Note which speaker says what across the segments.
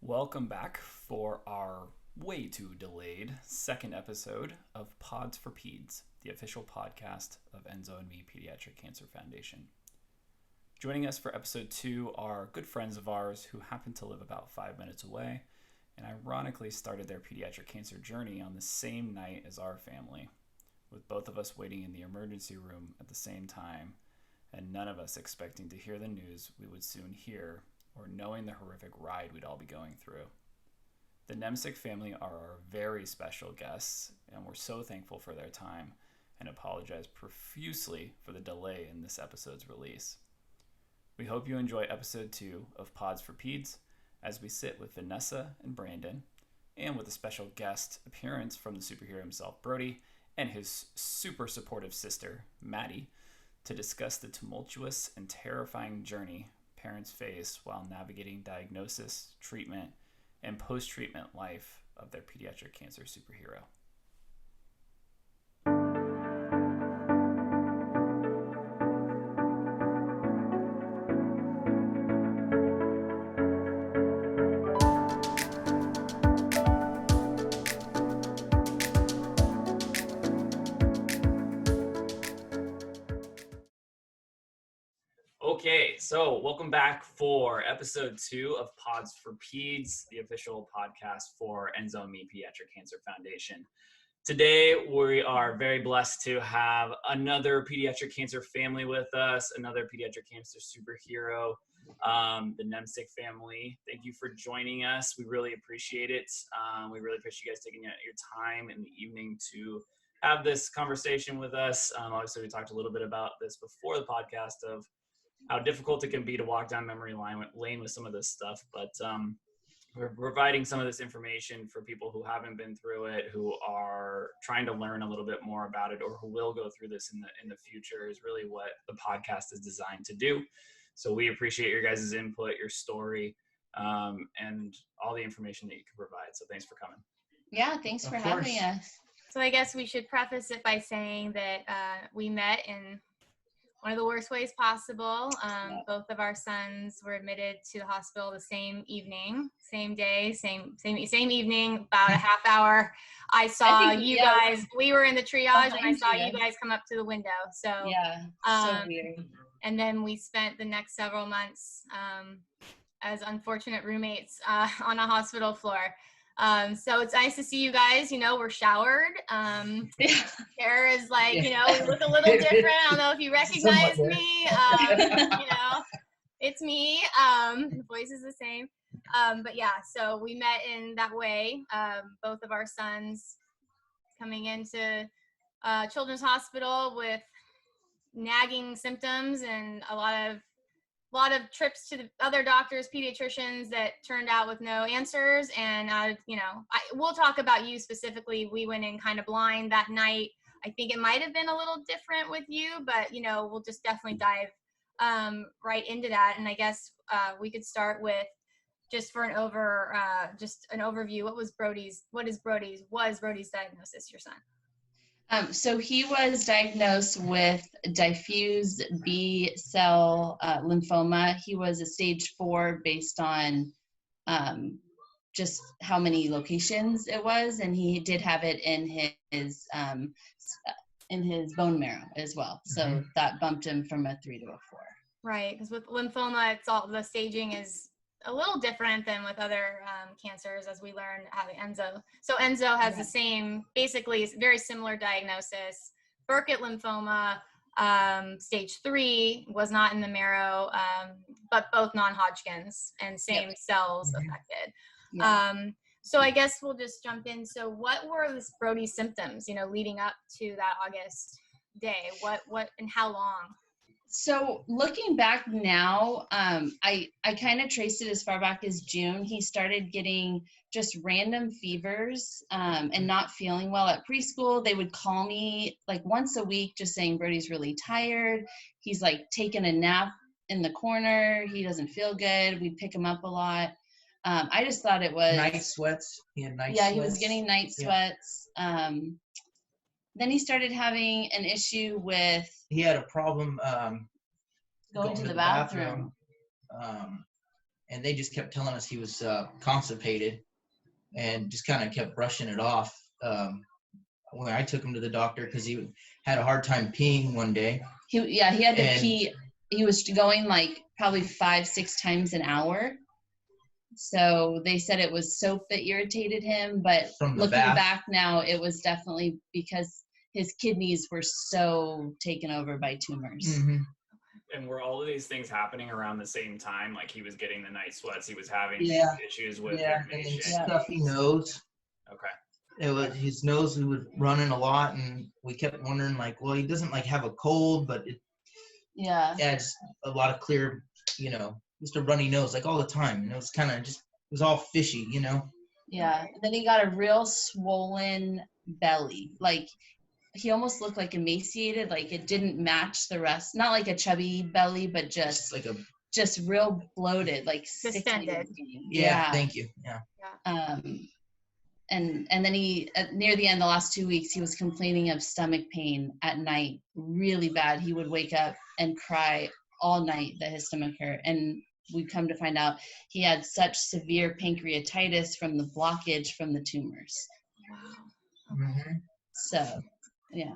Speaker 1: Welcome back for our way too delayed second episode of Pods for Peds, the official podcast of Enzo and Me Pediatric Cancer Foundation. Joining us for episode 2 are good friends of ours who happen to live about 5 minutes away and ironically started their pediatric cancer journey on the same night as our family, with both of us waiting in the emergency room at the same time and none of us expecting to hear the news we would soon hear or knowing the horrific ride we'd all be going through. The Nemcik family are our very special guests, and we're so thankful for their time and apologize profusely for the delay in this episode's release. We hope you enjoy episode 2 of Pods for Peds as we sit with Vanessa and Brandon, and with a special guest appearance from the superhero himself, Brody, and his super supportive sister, Maddie, to discuss the tumultuous and terrifying journey parents face while navigating diagnosis, treatment, and post-treatment life of their pediatric cancer superhero. Okay, so welcome back for episode 2 of Pods for Peds, the official podcast for Enzo and Me Pediatric Cancer Foundation. Today, we are very blessed to have another pediatric cancer family with us, another pediatric cancer superhero, the Nemcik family. Thank you for joining us. We really appreciate it. We really appreciate you guys taking your time in the evening to have this conversation with us. Obviously, we talked a little bit about this before the podcast of how difficult it can be to walk down memory lane with some of this stuff, but we're providing some of this information for people who haven't been through it, who are trying to learn a little bit more about it, or who will go through this in the future, is really what the podcast is designed to do. So we appreciate your guys' input, your story, and all the information that you can provide. So thanks for coming.
Speaker 2: Yeah, thanks for having us.
Speaker 3: So I guess we should preface it by saying that we met in one of the worst ways possible. Both of our sons were admitted to the hospital the same evening, same day, same evening, about a half hour. I saw you guys, we were in the triage and I saw you guys come up to the window. So
Speaker 2: yeah, so weird.
Speaker 3: And then we spent the next several months as unfortunate roommates on a hospital floor. So it's nice to see you guys. You know, we're showered. Hair is like, we look a little different. I don't know if you recognize me. It's me. The voice is the same. But yeah, so we met in that way. Both of our sons coming into Children's Hospital with nagging symptoms and a lot of trips to the other doctors, pediatricians that turned out with no answers. And, we'll talk about you specifically. We went in kind of blind that night. I think it might have been a little different with you, but, we'll just definitely dive right into that. And I guess we could start with just for an overview. Was Brody's diagnosis, your son?
Speaker 2: So he was diagnosed with diffuse B-cell lymphoma. He was a stage 4 based on just how many locations it was, and he did have it in his bone marrow as well. So that bumped him from a 3 to a 4.
Speaker 3: Right, because with lymphoma, the staging is a little different than with other cancers, as we learned at Enzo. So Enzo has the same, basically very similar diagnosis. Burkitt lymphoma, stage 3, was not in the marrow, but both non-Hodgkin's and same cells affected. So I guess we'll just jump in. So what were Brody's symptoms, leading up to that August day? What and how long?
Speaker 2: So looking back now, I kind of traced it as far back as June. He started getting just random fevers and not feeling well at preschool. They would call me like once a week just saying Brody's really tired. He's like taking a nap in the corner. He doesn't feel good. We'd pick him up a lot. I just thought it was
Speaker 4: night sweats. He had night sweats.
Speaker 2: Yeah, he was getting night sweats. Then he started having an issue with.
Speaker 4: He had a problem
Speaker 2: going to the bathroom.
Speaker 4: and they just kept telling us he was constipated, and just kind of kept brushing it off. When I took him to the doctor because he had a hard time peeing one day.
Speaker 2: He had to pee. He was going like probably 5-6 times an hour. So they said it was soap that irritated him, but looking back now, it was definitely because his kidneys were so taken over by tumors.
Speaker 4: Mm-hmm.
Speaker 1: And were all of these things happening around the same time? Like he was getting the night sweats, he was having issues with
Speaker 4: and stuffy nose.
Speaker 1: Okay.
Speaker 4: It was his nose. He was running a lot, and we kept wondering, like, well, he doesn't like have a cold, but it's a lot of clear, just a runny nose, like all the time, and it was kind of just, it was all fishy,
Speaker 2: Yeah. And then he got a real swollen belly, like he almost looked like emaciated, like it didn't match the rest. Not like a chubby belly, but just like just real bloated, like
Speaker 3: distended.
Speaker 4: Yeah. Thank you. Yeah.
Speaker 2: And then he, near the end, the last 2 weeks, he was complaining of stomach pain at night, really bad. He would wake up and cry all night that his stomach hurt. And we come to find out he had such severe pancreatitis from the blockage from the tumors.
Speaker 3: Wow.
Speaker 4: Mm-hmm.
Speaker 2: So, yeah.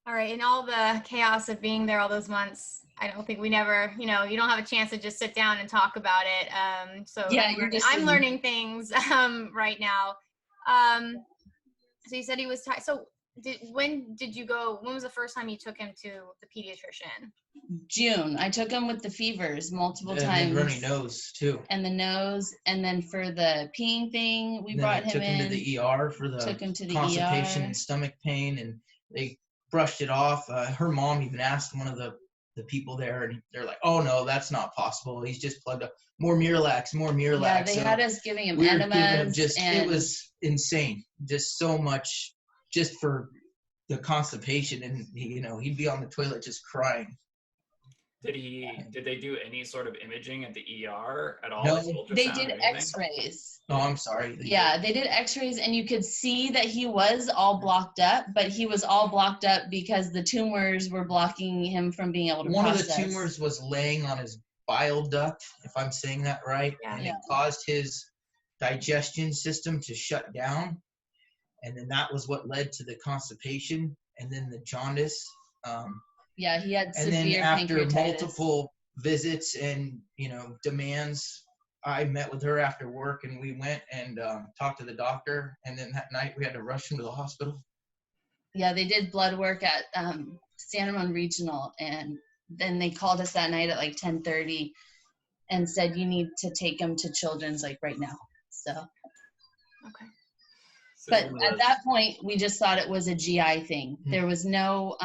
Speaker 3: All right. In all the chaos of being there all those months, I don't think we never, you don't have a chance to just sit down and talk about it. So yeah, I'm learning things right now. So you said he was tired. So when was the first time you took him to the pediatrician?
Speaker 2: June. I took him with the fevers multiple times.
Speaker 4: And runny nose too.
Speaker 2: And the nose. And then for the peeing thing, we brought him in.
Speaker 4: Took him to the ER for the constipation and stomach pain, and they brushed it off. Her mom even asked one of the people there, and they're like, "Oh no, that's not possible. He's just plugged up. More Miralax, more Miralax."
Speaker 2: Yeah, they had us giving him enemas.
Speaker 4: It was insane. Just so much, just for the constipation, and he'd be on the toilet just crying.
Speaker 1: Did they do any sort of imaging at the ER at all?
Speaker 4: No,
Speaker 2: they did X-rays.
Speaker 4: Oh, I'm sorry.
Speaker 2: They did X-rays, and you could see that he was all blocked up, but he was all blocked up because the tumors were blocking him from being able to process.
Speaker 4: One of the tumors was laying on his bile duct, if I'm saying that right, and it caused his digestion system to shut down, and then that was what led to the constipation, and then the jaundice.
Speaker 2: He had severe pancreatitis.
Speaker 4: And then after multiple visits and, demands, I met with her after work, and we went and talked to the doctor. And then that night we had to rush him to the hospital.
Speaker 2: Yeah, they did blood work at San Ramon Regional. And then they called us that night at like 10:30 and said, you need to take him to Children's like right now. So.
Speaker 3: Okay.
Speaker 2: But at that point, we just thought it was a GI thing. Mm-hmm. There was no,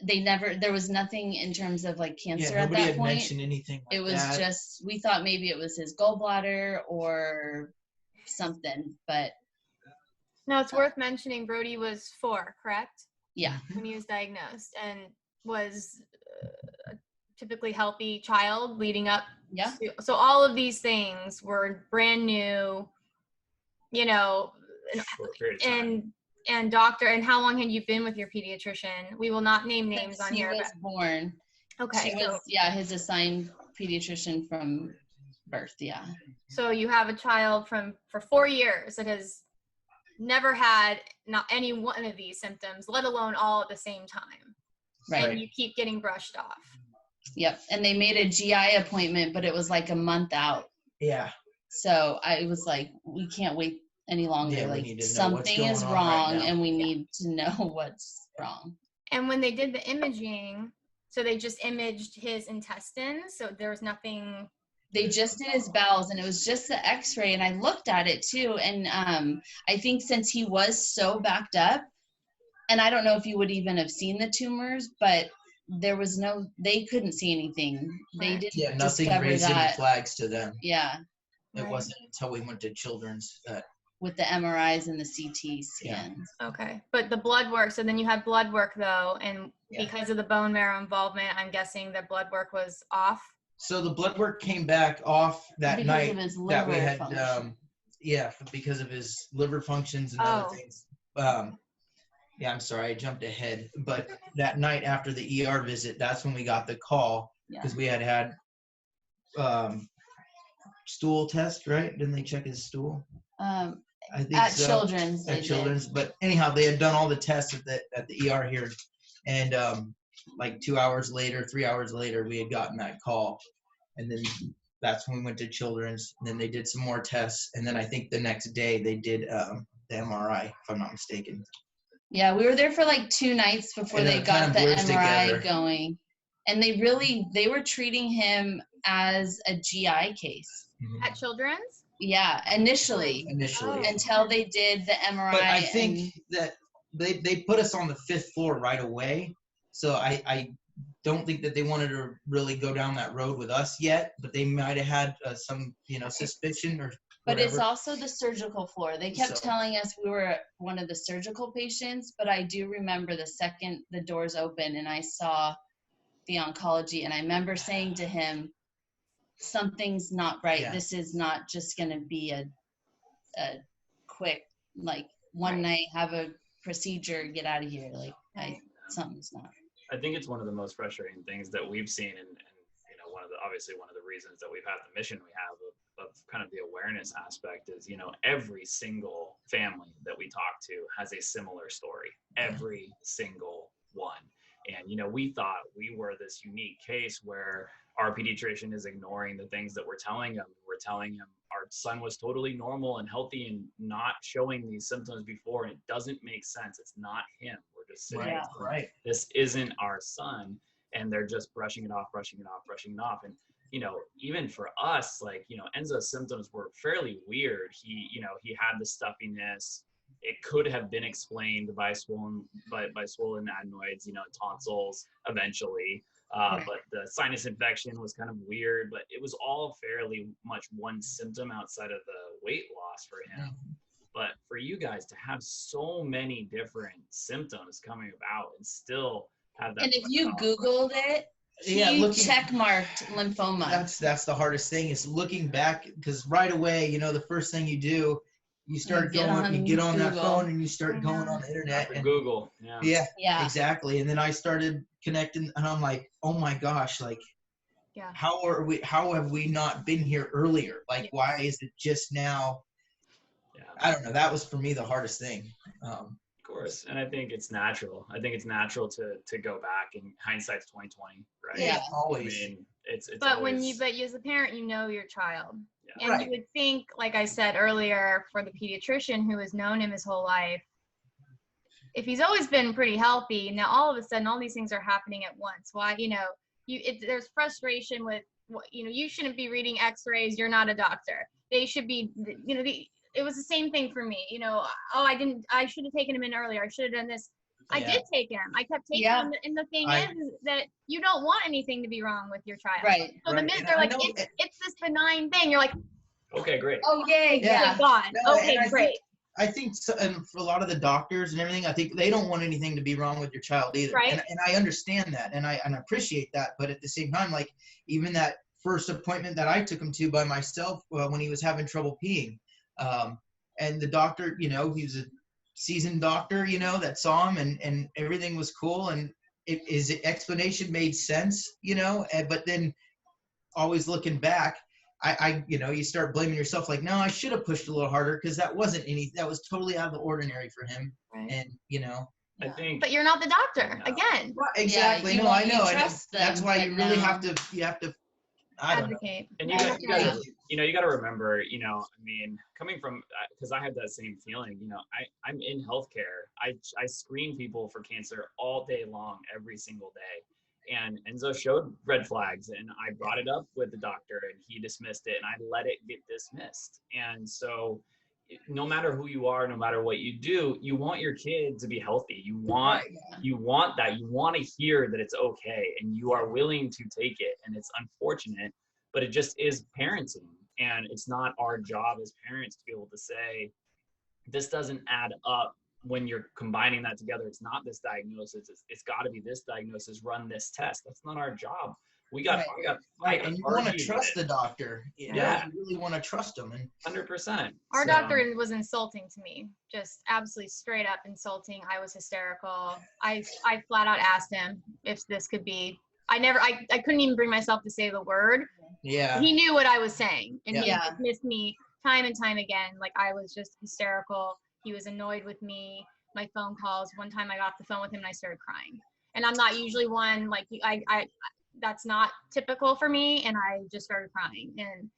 Speaker 2: there was nothing in terms of like cancer at that point.
Speaker 4: Nobody had mentioned anything like
Speaker 2: that. It was just, we thought maybe it was his gallbladder or something, but.
Speaker 3: No, it's worth mentioning Brody was 4, correct?
Speaker 2: Yeah.
Speaker 3: When he was diagnosed, and was a typically healthy child leading up.
Speaker 2: Yeah.
Speaker 3: So all of these things were brand new, and doctor, and how long had you been with your pediatrician? We will not name names on here.
Speaker 2: He was born.
Speaker 3: Okay.
Speaker 2: He was, his assigned pediatrician from birth. Yeah.
Speaker 3: So you have a child for 4 years that has never had not any one of these symptoms, let alone all at the same time.
Speaker 2: Right.
Speaker 3: And you keep getting brushed off.
Speaker 2: Yep. And they made a GI appointment, but it was like a month out.
Speaker 4: Yeah.
Speaker 2: So I was like, we can't wait any longer.
Speaker 4: Yeah,
Speaker 2: like something is wrong, right, and we need to know what's wrong.
Speaker 3: And when they did the imaging, so they just imaged his intestines, so there was nothing.
Speaker 2: They just did his bowels, and it was just the X-ray, and I looked at it too, and I think since he was so backed up, and I don't know if you would even have seen the tumors, but there was they couldn't see anything. They didn't.
Speaker 4: Yeah, nothing raised any flags to them.
Speaker 2: Yeah.
Speaker 4: It wasn't until we went to Children's that.
Speaker 2: With the MRIs and the CT scans.
Speaker 3: Yeah. Okay. But the blood work, so then you had blood work though, and because of the bone marrow involvement, I'm guessing the blood work was off?
Speaker 4: So the blood work came back off that night that we had, because of his liver functions and other things. I'm sorry, I jumped ahead. But that night after the ER visit, that's when we got the call, because we had stool test, right? Didn't they check his stool? I think
Speaker 2: At
Speaker 4: so.
Speaker 2: Children's.
Speaker 4: At Children's, but anyhow, they had done all the tests at the ER here, and like 2 hours later, 3 hours later, we had gotten that call, and then that's when we went to Children's. And then they did some more tests, and then I think the next day they did the MRI, if I'm not mistaken.
Speaker 2: Yeah, we were there for like 2 nights before they got the MRI going. And they were treating him as a GI case.
Speaker 3: At Children's?
Speaker 2: Yeah, initially.
Speaker 3: Oh.
Speaker 2: Until they did the MRI.
Speaker 4: But I think that they put us on the 5th floor right away. So I don't think that they wanted to really go down that road with us yet, but they might have had some, suspicion or
Speaker 2: But
Speaker 4: whatever.
Speaker 2: it's also the surgical floor. They kept telling us we were one of the surgical patients, but I do remember the second the doors opened and I saw the oncology, and I remember saying to him, something's not right. Yeah. This is not just going to be a quick, like, one night, have a procedure, get out of here. Like, something's not.
Speaker 1: I think it's one of the most frustrating things that we've seen, and obviously one of the reasons that we've had the mission we have of kind of the awareness aspect is, every single family that we talk to has a similar story, every single one. And, we thought we were this unique case where our pediatrician is ignoring the things that we're telling him. We're telling him our son was totally normal and healthy and not showing these symptoms before, and it doesn't make sense. It's not him. We're just saying, this isn't our son. And they're just brushing it off. And, even for us, like, Enzo's symptoms were fairly weird. He had the stuffiness. It could have been explained by swollen adenoids, tonsils eventually. But the sinus infection was kind of weird, but it was all fairly much one symptom outside of the weight loss for him. But for you guys to have so many different symptoms coming about and still have that.
Speaker 2: And if you Googled it, check marked lymphoma.
Speaker 4: That's the hardest thing is looking back, because right away, the first thing you do, you get on that phone and you start going on the internet and
Speaker 1: Google.
Speaker 4: Yeah, exactly. And then I started connecting, and I'm like, oh my gosh, like, how have we not been here earlier? Like, why is it just now? I don't know. That was for me the hardest thing.
Speaker 1: Of course, and I think it's natural. To go back, and hindsight's 20/20, right?
Speaker 4: Yeah, always.
Speaker 1: I mean, it's.
Speaker 3: But
Speaker 1: always...
Speaker 3: but as a parent, your child. And you would think, like I said earlier, for the pediatrician who has known him his whole life, if he's always been pretty healthy, now all of a sudden all these things are happening at once. Why, there's frustration with, you shouldn't be reading x-rays. You're not a doctor. They should be, it was the same thing for me. I should have taken him in earlier. I should have done this. I did take him. I kept taking him. And the thing is that you don't want anything to be wrong with your child.
Speaker 2: Right.
Speaker 3: So the minute they're like, it's this benign thing, you're like,
Speaker 1: okay, great.
Speaker 2: Oh, yeah.
Speaker 3: God.
Speaker 4: No,
Speaker 3: okay, great.
Speaker 4: I think so, and for a lot of the doctors and everything, I think they don't want anything to be wrong with your child either.
Speaker 3: Right.
Speaker 4: And I understand that, and I appreciate that. But at the same time, like, even that first appointment that I took him to by myself when he was having trouble peeing, and the doctor, he was a seasoned doctor, that saw him, and everything was cool, and his explanation made sense, but then always looking back, I you start blaming yourself, like, no, I should have pushed a little harder, because that was totally out of the ordinary for him. Right. And
Speaker 1: I think,
Speaker 3: but you're not the doctor again.
Speaker 4: Right, exactly.
Speaker 2: Yeah,
Speaker 4: no, I know,
Speaker 2: and
Speaker 4: that's why you really have to
Speaker 3: advocate.
Speaker 1: And you got to remember, coming from, because I had that same feeling, I'm in healthcare. I screen people for cancer all day long, every single day. And Enzo showed red flags, and I brought it up with the doctor, and he dismissed it, and I let it get dismissed. And so no matter who you are, no matter what you do, you want your kid to be healthy. You want that. You want to hear that it's okay, and you are willing to take it. And it's unfortunate, but it just is parenting. And it's not our job as parents to be able to say, this doesn't add up. When you're combining that together, it's not this diagnosis. It's got to be this diagnosis. Run this test. That's not our job. We got
Speaker 4: and you want to trust the doctor. You really want to trust them. And
Speaker 1: 100%.
Speaker 3: Our doctor was insulting to me, just absolutely straight up insulting. I was hysterical. I flat out asked him if this could be I couldn't even bring myself to say the word.
Speaker 4: Yeah.
Speaker 3: He knew what I was saying, and he
Speaker 2: Yeah.
Speaker 3: dismissed me time and time again. Like, I was just hysterical. He was annoyed with me. My phone calls. One time I got off the phone with him and I started crying. And I'm not usually one, like, I that's not typical for me. And I just started crying. And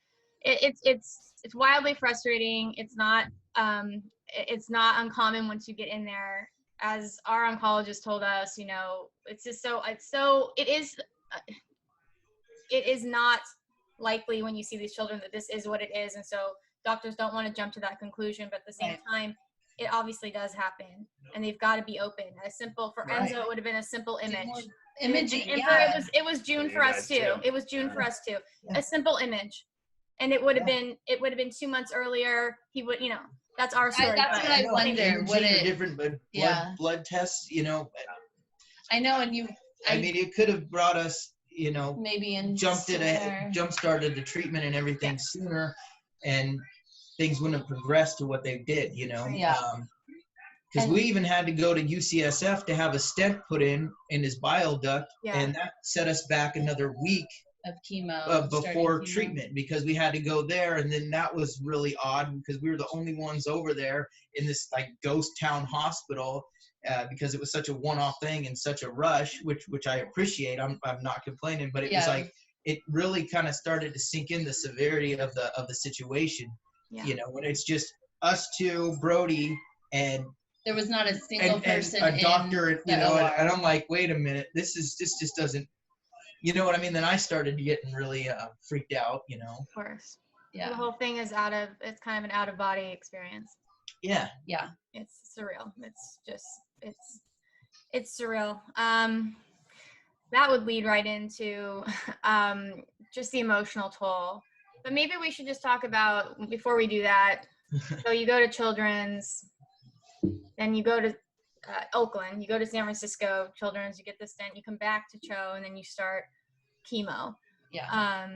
Speaker 3: it's wildly frustrating. It's not uncommon once you get in there. As our oncologist told us, you know, it's just it is not likely when you see these children that this is what it is. And so doctors don't want to jump to that conclusion, but at the same time, it obviously does happen, and they've got to be open. For Enzo, it would have been a simple image.
Speaker 2: Imaging,
Speaker 3: and
Speaker 2: yeah.
Speaker 3: it was June for us too. It was June for us too. A simple image, and it would have been 2 months earlier. He would, you know, that's our story.
Speaker 2: That's what I wonder. Would it
Speaker 4: different blood tests? You know.
Speaker 2: I know, and
Speaker 4: I mean, it could have brought us, you know,
Speaker 2: maybe in
Speaker 4: jump started the treatment and everything sooner, and things wouldn't have progressed to what they did, you know. Because we even had to go to UCSF to have a stent put in his bile duct, and that set us back another week
Speaker 2: of chemo
Speaker 4: before treatment, because we had to go there. And then that was really odd because we were the only ones over there in this like ghost town hospital, because it was such a one-off thing and such a rush, which I appreciate. I'm not complaining, but it was like, it really kind of started to sink in the severity of the situation. You know, when it's just us two, Brody, and
Speaker 2: there was not a single person,
Speaker 4: a doctor, you know,
Speaker 2: OR.
Speaker 4: and I'm like, wait a minute, this just doesn't, you know what I mean? Then I started getting really freaked out, you know.
Speaker 3: Of course.
Speaker 2: Yeah.
Speaker 3: The whole thing is it's kind of an out of body experience.
Speaker 4: Yeah.
Speaker 2: Yeah.
Speaker 3: It's surreal. It's just, it's surreal. That would lead right into just the emotional toll. But maybe we should just talk about, before we do that, so you go to Children's, then you go to Oakland, you go to San Francisco Children's, you get the stent, you come back to CHO, and then you start chemo.
Speaker 2: Yeah.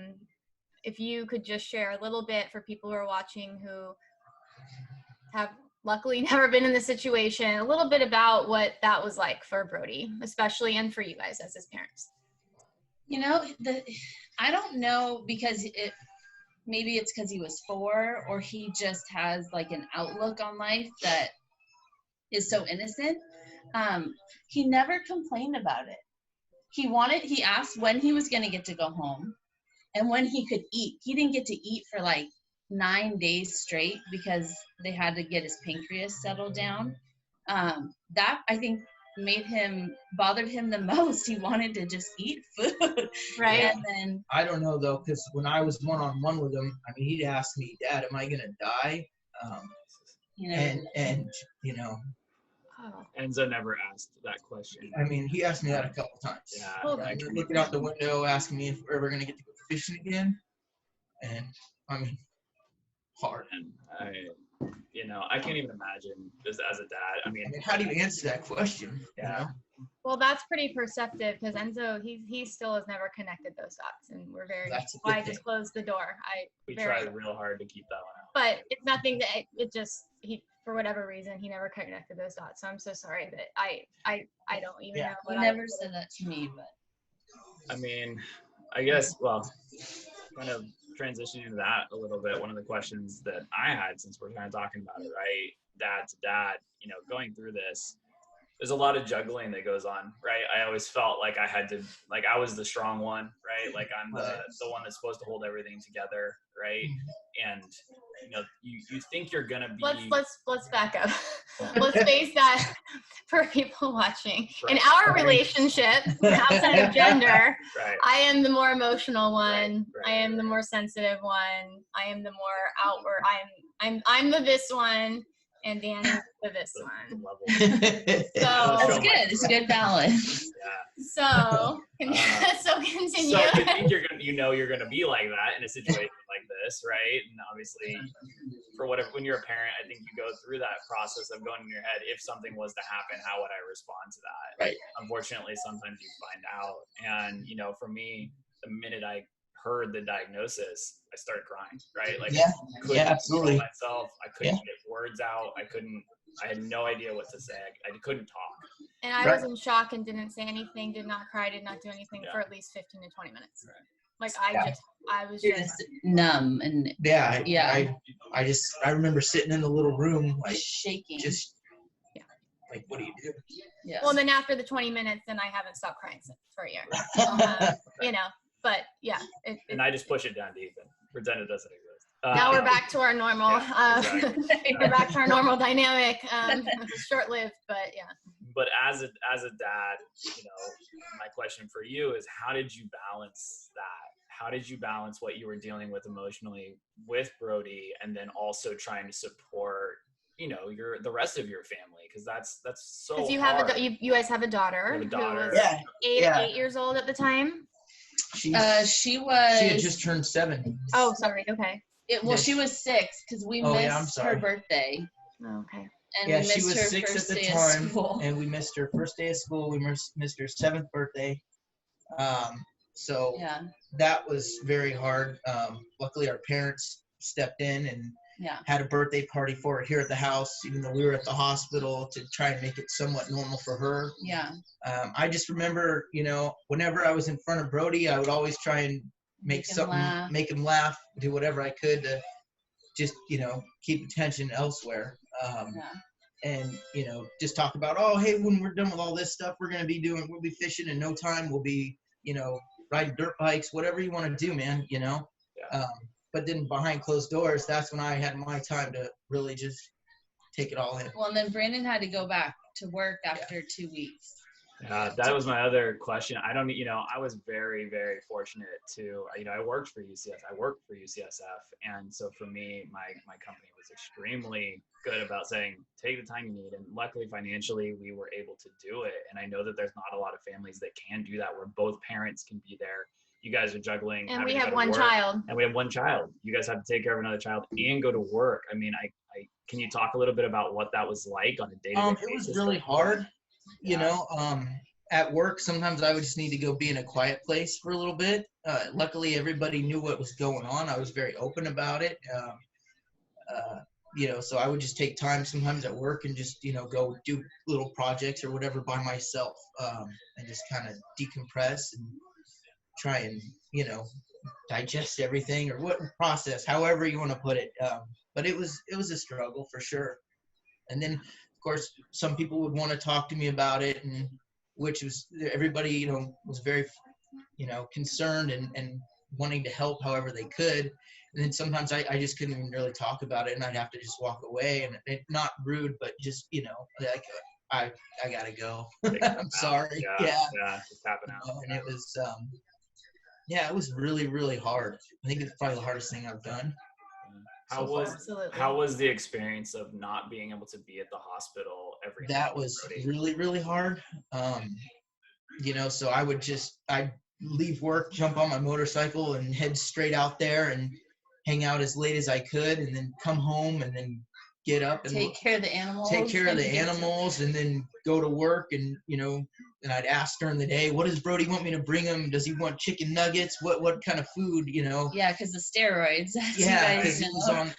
Speaker 3: If you could just share a little bit for people who are watching who have luckily never been in this situation, a little bit about what that was like for Brody, especially, and for you guys as his parents.
Speaker 2: You know, I don't know, because maybe it's because he was 4, or he just has like an outlook on life that is so innocent. He never complained about it. He asked when he was going to get to go home and when he could eat. He didn't get to eat for like 9 days straight because they had to get his pancreas settled down. That, I think, bothered him the most. He wanted to just eat food.
Speaker 3: Right.
Speaker 2: And then
Speaker 4: I don't know though, because when I was one-on-one with him, I mean, he'd ask me, Dad, am I gonna die?
Speaker 2: you know,
Speaker 4: and you know,
Speaker 1: Enzo never asked that question.
Speaker 4: I mean, he asked me that a couple times.
Speaker 1: Yeah.
Speaker 4: Like, looking out the window, asking me if we're ever gonna get to go fishing again. And I mean, hard.
Speaker 1: And I can't even imagine this as a dad. I mean,
Speaker 4: how do you answer that question?
Speaker 1: Yeah.
Speaker 4: You know?
Speaker 3: Well, that's pretty perceptive, because Enzo, he still has never connected those dots, and we're very, I just closed the door.
Speaker 1: We tried real hard to keep that one out.
Speaker 3: But it's nothing that he, for whatever reason, he never connected those dots. So I'm so sorry that I don't even know what
Speaker 2: he never said that to me, but
Speaker 1: I mean, I guess, well, kind of transitioning into that a little bit, one of the questions that I had, since we're kind of talking about it, right? Dad to dad, going through this, there's a lot of juggling that goes on, right? I always felt like I had to, like I was the strong one, right? Like I'm the one that's supposed to hold everything together, right? And you think you're gonna be.
Speaker 3: Let's back up. Let's face that for people watching.
Speaker 1: Right.
Speaker 3: In our relationship, outside of gender,
Speaker 1: right.
Speaker 3: I am the more emotional one.
Speaker 1: Right.
Speaker 3: I am the more sensitive one. I am the more outward. I'm the this one. And Danny's the this one.
Speaker 1: So
Speaker 2: that's good. It's a good balance.
Speaker 1: Yeah.
Speaker 3: So continue.
Speaker 1: So you think you're gonna be like that in a situation like this, right? And obviously, when you're a parent, I think you go through that process of going in your head, if something was to happen, how would I respond to that?
Speaker 4: Right.
Speaker 1: Unfortunately, sometimes you find out, and for me, the minute I heard the diagnosis, I started crying, right? Like, I couldn't
Speaker 4: absolutely.
Speaker 1: control myself. I couldn't get words out. I had no idea what to say. I couldn't talk.
Speaker 3: And I was in shock and didn't say anything, did not cry, did not do anything for at least 15 to 20 minutes.
Speaker 1: Right.
Speaker 3: Like I was
Speaker 2: You're just numb and
Speaker 4: I remember sitting in the little room like
Speaker 2: shaking.
Speaker 4: Just like, what do you do?
Speaker 2: Yeah.
Speaker 3: Well, then after the 20 minutes, then I haven't stopped crying for a year. You know, but yeah.
Speaker 1: And I just push it down to Ethan. Pretend it doesn't exist.
Speaker 3: Now we're back to our normal.
Speaker 1: Exactly.
Speaker 3: We're back to our normal dynamic. Short-lived, but yeah.
Speaker 1: But as a dad, you know, my question for you is, how did you balance that? How did you balance what you were dealing with emotionally with Brody, and then also trying to support, you know, the rest of your family? Because that's so hard.
Speaker 3: You have you guys have a daughter.
Speaker 1: You have a daughter.
Speaker 3: Who was 8 years old at the time.
Speaker 2: She
Speaker 4: She had just turned 7.
Speaker 3: Oh, sorry. Okay.
Speaker 2: She was 6 because we missed her birthday.
Speaker 3: Oh, okay.
Speaker 2: And we missed
Speaker 4: she was
Speaker 2: her
Speaker 4: 6
Speaker 2: first
Speaker 4: at the
Speaker 2: day
Speaker 4: time,
Speaker 2: of school.
Speaker 4: and we missed her first day of school. We missed her 7th birthday. So that was very hard. Luckily, our parents stepped in and had a birthday party for her here at the house, even though we were at the hospital, to try and make it somewhat normal for her.
Speaker 2: Yeah.
Speaker 4: I just remember, you know, whenever I was in front of Brody, I would always try and make him laugh, do whatever I could to just, you know, keep attention elsewhere. And, you know, just talk about, oh, hey, when we're done with all this stuff, we'll be fishing in no time. We'll be, you know, riding dirt bikes, whatever you want to do, man, you know. But then behind closed doors, that's when I had my time to really just take it all in.
Speaker 2: Well, and then Brandon had to go back to work after 2 weeks.
Speaker 1: That was my other question. I was very, very fortunate to, you know, I worked for UCSF. And so for me, my company was extremely good about saying, take the time you need. And luckily, financially, we were able to do it. And I know that there's not a lot of families that can do that, where both parents can be there. You guys are juggling.
Speaker 3: And we have one child.
Speaker 1: And we have one child. You guys have to take care of another child and go to work. I mean, can you talk a little bit about what that was like on a day-to-day basis?
Speaker 4: It was really hard. You know, at work, sometimes I would just need to go be in a quiet place for a little bit. Luckily, everybody knew what was going on. I was very open about it. You know, so I would just take time sometimes at work and just, you know, go do little projects or whatever by myself, and just kind of decompress and try and, you know, digest everything, or what process, however you want to put it. But it was a struggle for sure. And then, of course, some people would want to talk to me about it, and which was, everybody, you know, was very, you know, concerned and wanting to help however they could. And then sometimes I just couldn't even really talk about it, and I'd have to just walk away, and not rude, but just, you know, like, I gotta go. I'm sorry.
Speaker 1: Just tapping out.
Speaker 4: You know, and it was, it was really, really hard. I think it's probably the hardest thing I've done.
Speaker 1: How was the experience of not being able to be at the hospital every day?
Speaker 4: That was really, really hard. You know, so I'd leave work, jump on my motorcycle, and head straight out there and hang out as late as I could, and then come home and then get up and
Speaker 2: take care of the animals,
Speaker 4: and then go to work. And, you know, and I'd ask during the day, what does Brody want me to bring him? Does he want chicken nuggets? What kind of food, you know?
Speaker 2: Yeah, because the steroids.
Speaker 4: Yeah, because he was on,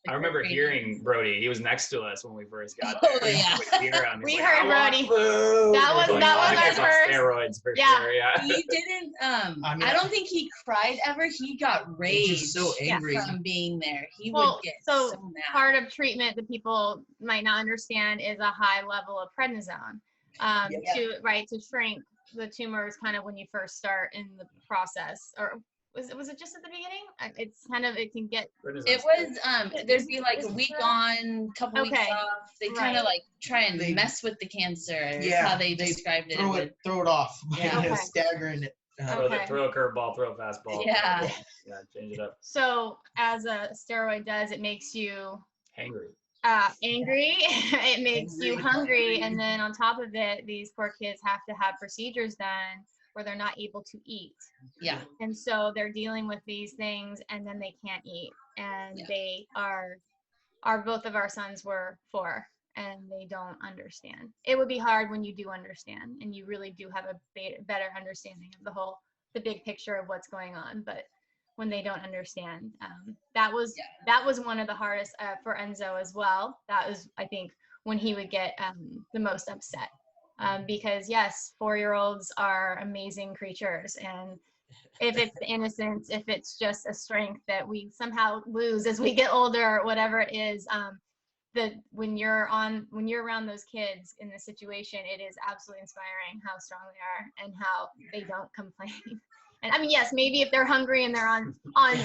Speaker 1: I remember hearing Brody. He was next to us when we first got there.
Speaker 2: Oh, yeah.
Speaker 3: We heard Brody. That was our first.
Speaker 1: Steroids for sure. Yeah.
Speaker 2: He didn't. I don't think he cried ever. He got raged.
Speaker 4: Just so angry
Speaker 2: from being there. He would get so mad.
Speaker 3: Part of treatment that people might not understand is a high level of prednisone. To shrink the tumors kind of when you first start in the process. Or was it just at the beginning? It's kind of, it can get.
Speaker 2: It was there'd be like a week on, couple weeks off. They kind of like try and mess with the cancer.
Speaker 4: Yeah,
Speaker 2: how they described it.
Speaker 4: Throw it off. Staggering it.
Speaker 1: Throw a curveball, throw a fastball.
Speaker 2: Yeah,
Speaker 1: change it up.
Speaker 3: So as a steroid does, it makes you
Speaker 1: angry.
Speaker 3: It makes you hungry, and then on top of it, these poor kids have to have procedures done where they're not able to eat.
Speaker 2: Yeah.
Speaker 3: And so they're dealing with these things, and then they can't eat, and they are both of our sons were 4, and they don't understand. It would be hard when you do understand, and you really do have a better understanding of the big picture of what's going on. But when they don't understand, that was one of the hardest for Enzo as well. That was, I think, when he would get the most upset Because yes, 4-year-olds are amazing creatures. And if it's the innocence, if it's just a strength that we somehow lose as we get older, or whatever it is, when you're around those kids in this situation, it is absolutely inspiring how strong they are and how they don't complain. And I mean, yes, maybe if they're hungry and they're on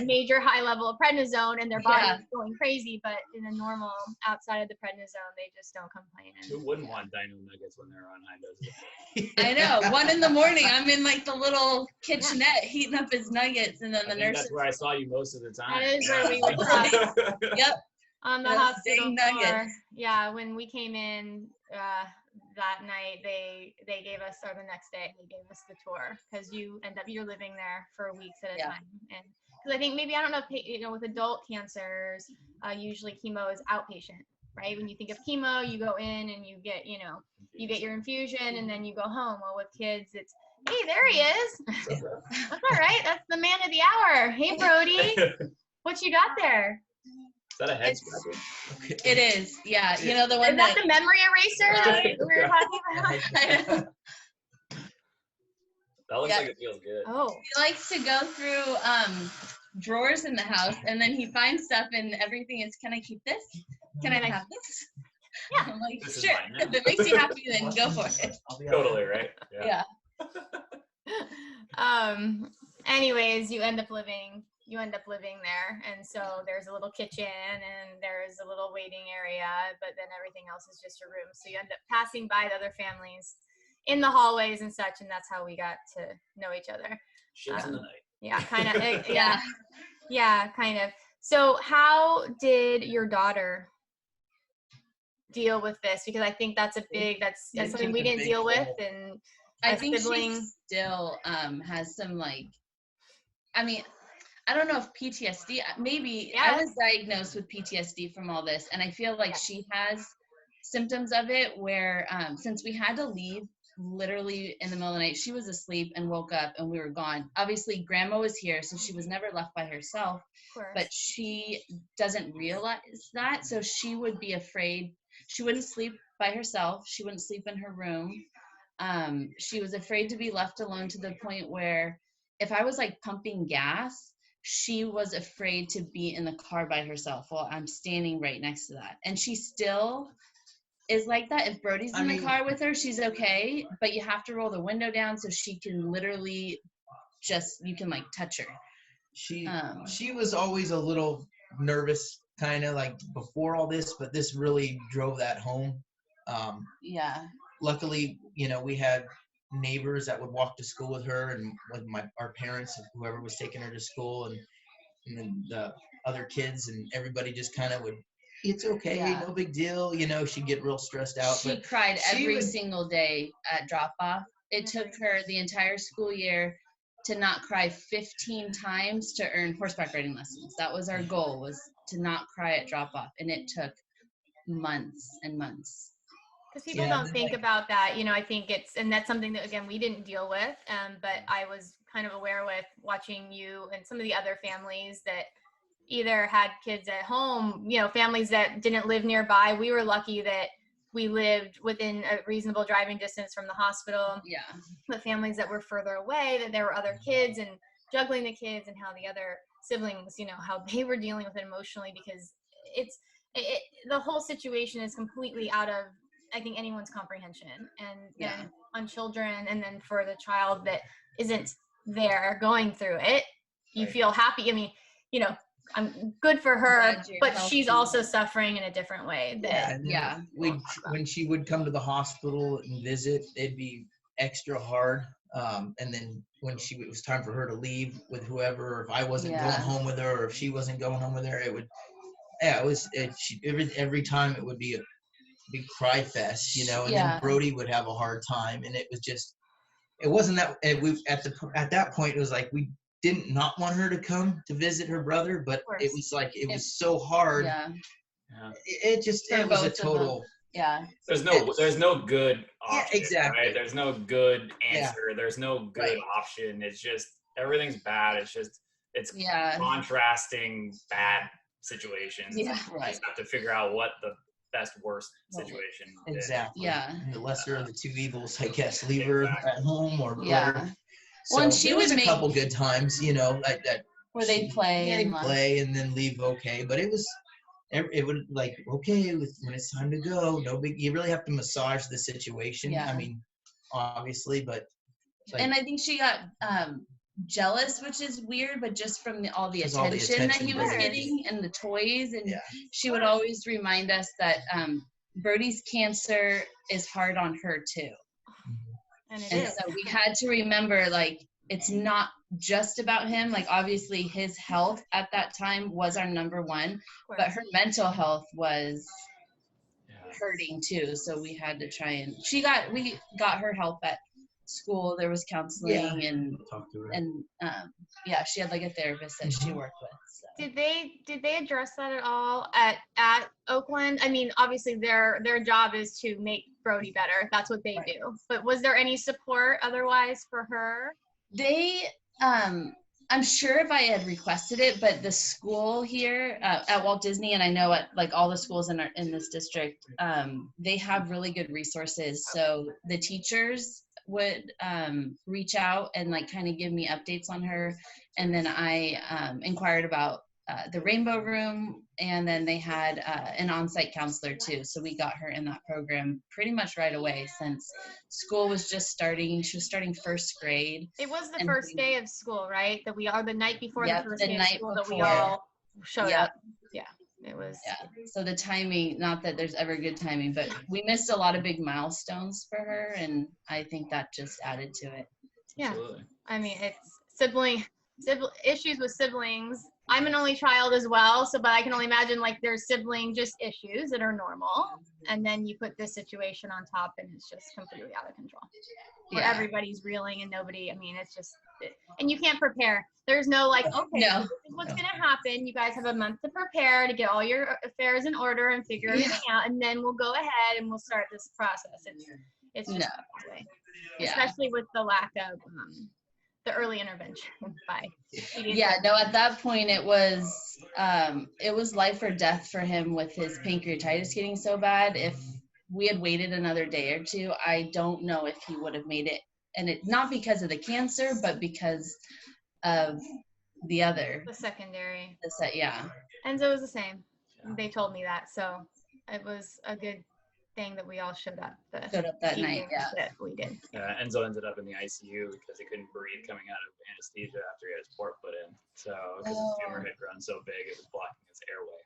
Speaker 3: major high level of prednisone and their body is going crazy, but in a normal outside of the prednisone, they just don't complain.
Speaker 1: Who wouldn't want dino nuggets when they're on high doses?
Speaker 2: I know. 1 a.m, I'm in like the little kitchenette heating up his nuggets, and then the nurse.
Speaker 1: That's where I saw you most of the time.
Speaker 3: That is where we would cross.
Speaker 2: Yep.
Speaker 3: On the hospital floor. Yeah, when we came in that night, they gave us, or the next day, they gave us the tour, because you're living there for weeks at a time. And because I think maybe, I don't know if, with adult cancers, usually chemo is outpatient, right? When you think of chemo, you go in and you get your infusion and then you go home. Well, with kids, it's, hey, there he is. That's all right. That's the man of the hour. Hey, Brody, what you got there?
Speaker 1: Is that a head scratcher?
Speaker 2: It is, yeah. You know, the one
Speaker 3: is that the memory eraser that we were talking about?
Speaker 1: That looks like it feels good.
Speaker 3: Oh.
Speaker 2: He likes to go through drawers in the house, and then he finds stuff, and everything is, can I keep this? Can I have this?
Speaker 3: Yeah.
Speaker 2: I'm like,
Speaker 1: this
Speaker 2: sure. If it makes you happy, then go for it.
Speaker 1: Totally, right?
Speaker 2: Yeah.
Speaker 3: Anyways, you end up living there, and so there's a little kitchen and there's a little waiting area, but then everything else is just a room, so you end up passing by the other families in the hallways and such, and that's how we got to know each other.
Speaker 1: Shits in the night.
Speaker 3: Yeah, kind of. Yeah, kind of. So how did your daughter deal with this? Because I think that's something we didn't deal with, and
Speaker 2: I think she still has some, like, I mean, I don't know if PTSD, maybe. I was diagnosed with PTSD from all this, and I feel like she has symptoms of it where, since we had to leave literally in the middle of the night, she was asleep and woke up and we were gone. Obviously, grandma was here, so she was never left by herself, but she doesn't realize that, so she would be afraid. She wouldn't sleep by herself. She wouldn't sleep in her room. She was afraid to be left alone, to the point where if I was like pumping gas, she was afraid to be in the car by herself while I'm standing right next to that. And she still is like that. If Brody's in the car with her, she's okay, but you have to roll the window down so she can literally you can like touch her.
Speaker 4: She was always a little nervous, kind of like before all this, but this really drove that home. Luckily, we had neighbors that would walk to school with her, and with our parents, whoever was taking her to school, and then the other kids, and everybody just kind of would, it's okay, no big deal, she'd get real stressed out.
Speaker 2: She cried every single day at drop off. It took her the entire school year to not cry 15 times to earn horseback riding lessons. That was our goal, was to not cry at drop off, and it took months and months.
Speaker 3: Because people don't think about that, I think and that's something that, again, we didn't deal with, but I was kind of aware with watching you and some of the other families that either had kids at home, families that didn't live nearby. We were lucky that we lived within a reasonable driving distance from the hospital. Yeah. But families that were further away, that there were other kids and juggling the kids, and how the other siblings, how they were dealing with it emotionally, because the whole situation is completely out of, I think, anyone's comprehension, and on children, and then for the child that isn't there going through it, you feel happy. I mean, I'm good for her, but she's also suffering in a different way.
Speaker 4: When she would come to the hospital and visit, it'd be extra hard. And then when it was time for her to leave with whoever, or if I wasn't going home with her, or if she wasn't going home with her, it would, every time it would be a big cry fest, and then Brody would have a hard time, and it was just, it wasn't that at that point it was like we didn't not want her to come to visit her brother, but it was like it was so hard. It was a total.
Speaker 1: There's no good option.
Speaker 4: Exactly.
Speaker 1: Right? There's no good answer. There's no good option. It's just everything's bad. It's contrasting bad situations. You just have to figure out what the best worst situation.
Speaker 4: Exactly.
Speaker 2: Yeah.
Speaker 4: And the lesser of the two evils, I guess. Leave her at home or let her.
Speaker 2: Well, and
Speaker 4: So
Speaker 2: she
Speaker 4: there was
Speaker 2: would
Speaker 4: a couple good times, you know, that
Speaker 2: where they'd play
Speaker 4: they'd
Speaker 2: and
Speaker 4: play and then leave okay. But it would like, okay, when it's time to go, no big. You really have to massage the situation.
Speaker 2: Yeah.
Speaker 4: I mean, obviously, but. Like,
Speaker 2: and I think she got jealous, which is weird, but just from all the
Speaker 4: all the
Speaker 2: attention that he was
Speaker 3: Brody.
Speaker 2: getting and the toys. And
Speaker 4: Yeah.
Speaker 2: she would always remind us that Brody's cancer is hard on her too.
Speaker 3: And it
Speaker 2: And
Speaker 3: is.
Speaker 2: so we had to remember, like, it's not just about him. Like, obviously his health at that time was our number one, but her mental health was hurting too. So we had to try and we got her help at school. There was counseling and
Speaker 4: talk to her.
Speaker 2: and she had like a therapist that she worked with. So.
Speaker 3: Did they address that at all at Oakland? I mean, obviously their job is to make Brody better. That's what they do. But was there any support otherwise for her?
Speaker 2: They I'm sure if I had requested it, but the school here at Walt Disney, and I know at like all the schools in this district, they have really good resources. So the teachers would reach out and like kind of give me updates on her, and then I inquired about the Rainbow Room, and then they had an on-site counselor too. So we got her in that program pretty much right away since school was just starting. She was starting first grade.
Speaker 3: It was the first day of school, right? That we are the night before the first day of school that we
Speaker 2: before.
Speaker 3: all showed up. Yeah, it was.
Speaker 2: Yeah. So the timing, not that there's ever good timing, but we missed a lot of big milestones for her, and I think that just added to it.
Speaker 3: Yeah.
Speaker 1: Absolutely.
Speaker 3: I mean, it's sibling issues with siblings. I'm an only child as well, but I can only imagine like there's sibling just issues that are normal, and then you put this situation on top, and it's just completely out of control. Where everybody's reeling and nobody. I mean, it's just, and you can't prepare. There's no like, okay, this is what's gonna happen. You guys have a month to prepare to get all your affairs in order and figure everything out, and then we'll go ahead and we'll start this process. It's just that way, especially with the lack of the early intervention by
Speaker 2: at that point it was life or death for him with his pancreatitis getting so bad. If we had waited another day or two, I don't know if he would have made it, and it not because of the cancer but because of the secondary.
Speaker 3: Enzo was the same. They told me that, so it was a good thing that we all showed up that night. That we did.
Speaker 1: Enzo ended up in the ICU because he couldn't breathe coming out of anesthesia after he had his port put in. So because his tumor had grown so big, it was blocking his airway.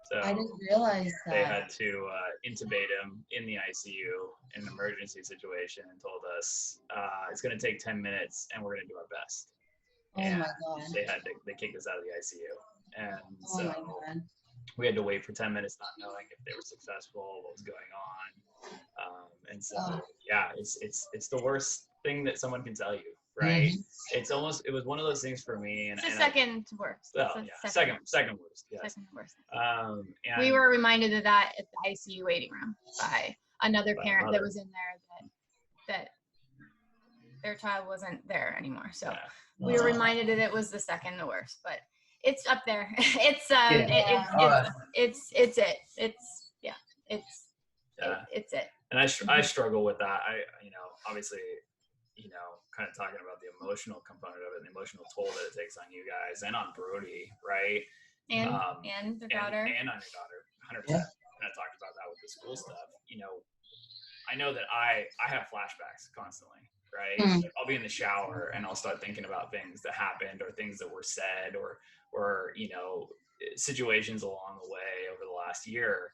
Speaker 1: So
Speaker 2: I didn't realize that.
Speaker 1: They had to intubate him in the ICU in an emergency situation and told us it's going to take 10 minutes and we're going to do our best.
Speaker 2: My God.
Speaker 1: They kicked us out of the ICU. And so we had to wait for 10 minutes not knowing if they were successful, what was going on. And so, it's the worst thing that someone can tell you, right? Mm-hmm. It was one of those things for me. And,
Speaker 3: it's the second worst.
Speaker 1: Second worst. Yes.
Speaker 3: Second worst.
Speaker 1: And
Speaker 3: we were reminded of that at the ICU waiting room by another parent that was in there that their child wasn't there anymore. So we were reminded that it was the second worst, but it's up there. It's it.
Speaker 1: And I struggle with that. Obviously, kind of talking about the emotional component of it, the emotional toll that it takes on you guys and on Brody, right?
Speaker 3: And their daughter.
Speaker 1: And on your daughter, 100%. And I talked about that with the school stuff. I know that I have flashbacks constantly, right? I'll be in the shower and I'll start thinking about things that happened or things that were said or situations along the way over the last year.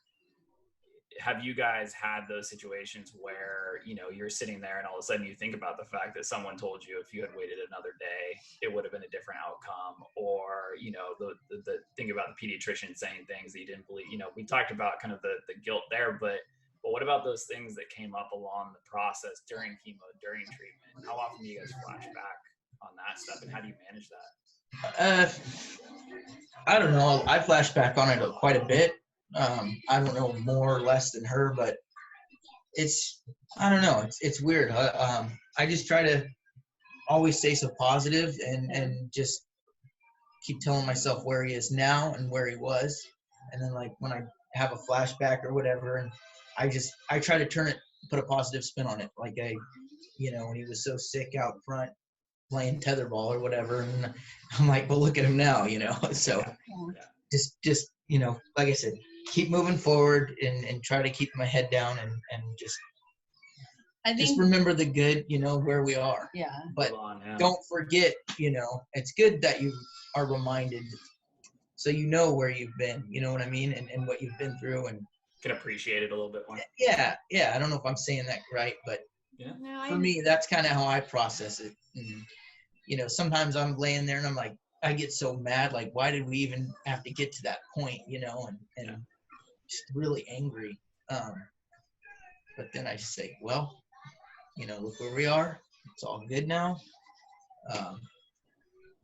Speaker 1: Have you guys had those situations where, you're sitting there and all of a sudden you think about the fact that someone told you if you had waited another day, it would have been a different outcome, or, the thing about the pediatrician saying things that you didn't believe, we talked about kind of the guilt there, but what about those things that came up along the process during chemo, during treatment? How often do you guys flash back on that stuff, and how do you manage that?
Speaker 4: I don't know. I flash back on it quite a bit. I don't know more or less than her, but I don't know. It's weird. I just try to always stay so positive and just keep telling myself where he is now and where he was. And then like when I have a flashback or whatever, and I try to put a positive spin on it. Like when he was so sick out front playing tetherball or whatever, and I'm like, well, look at him now, So just like I said, keep moving forward and try to keep my head down and just remember the good, where we are.
Speaker 2: Yeah.
Speaker 4: But don't forget, it's good that you are reminded, so where you've been, you know what I mean, and what you've been through, and
Speaker 1: can appreciate it a little bit more.
Speaker 4: Yeah. I don't know if I'm saying that right, but for me, that's kind of how I process it. And, sometimes I'm laying there and I'm like, I get so mad, like, why did we even have to get to that point, and just really angry. But then I just say, well, look where we are. It's all good now.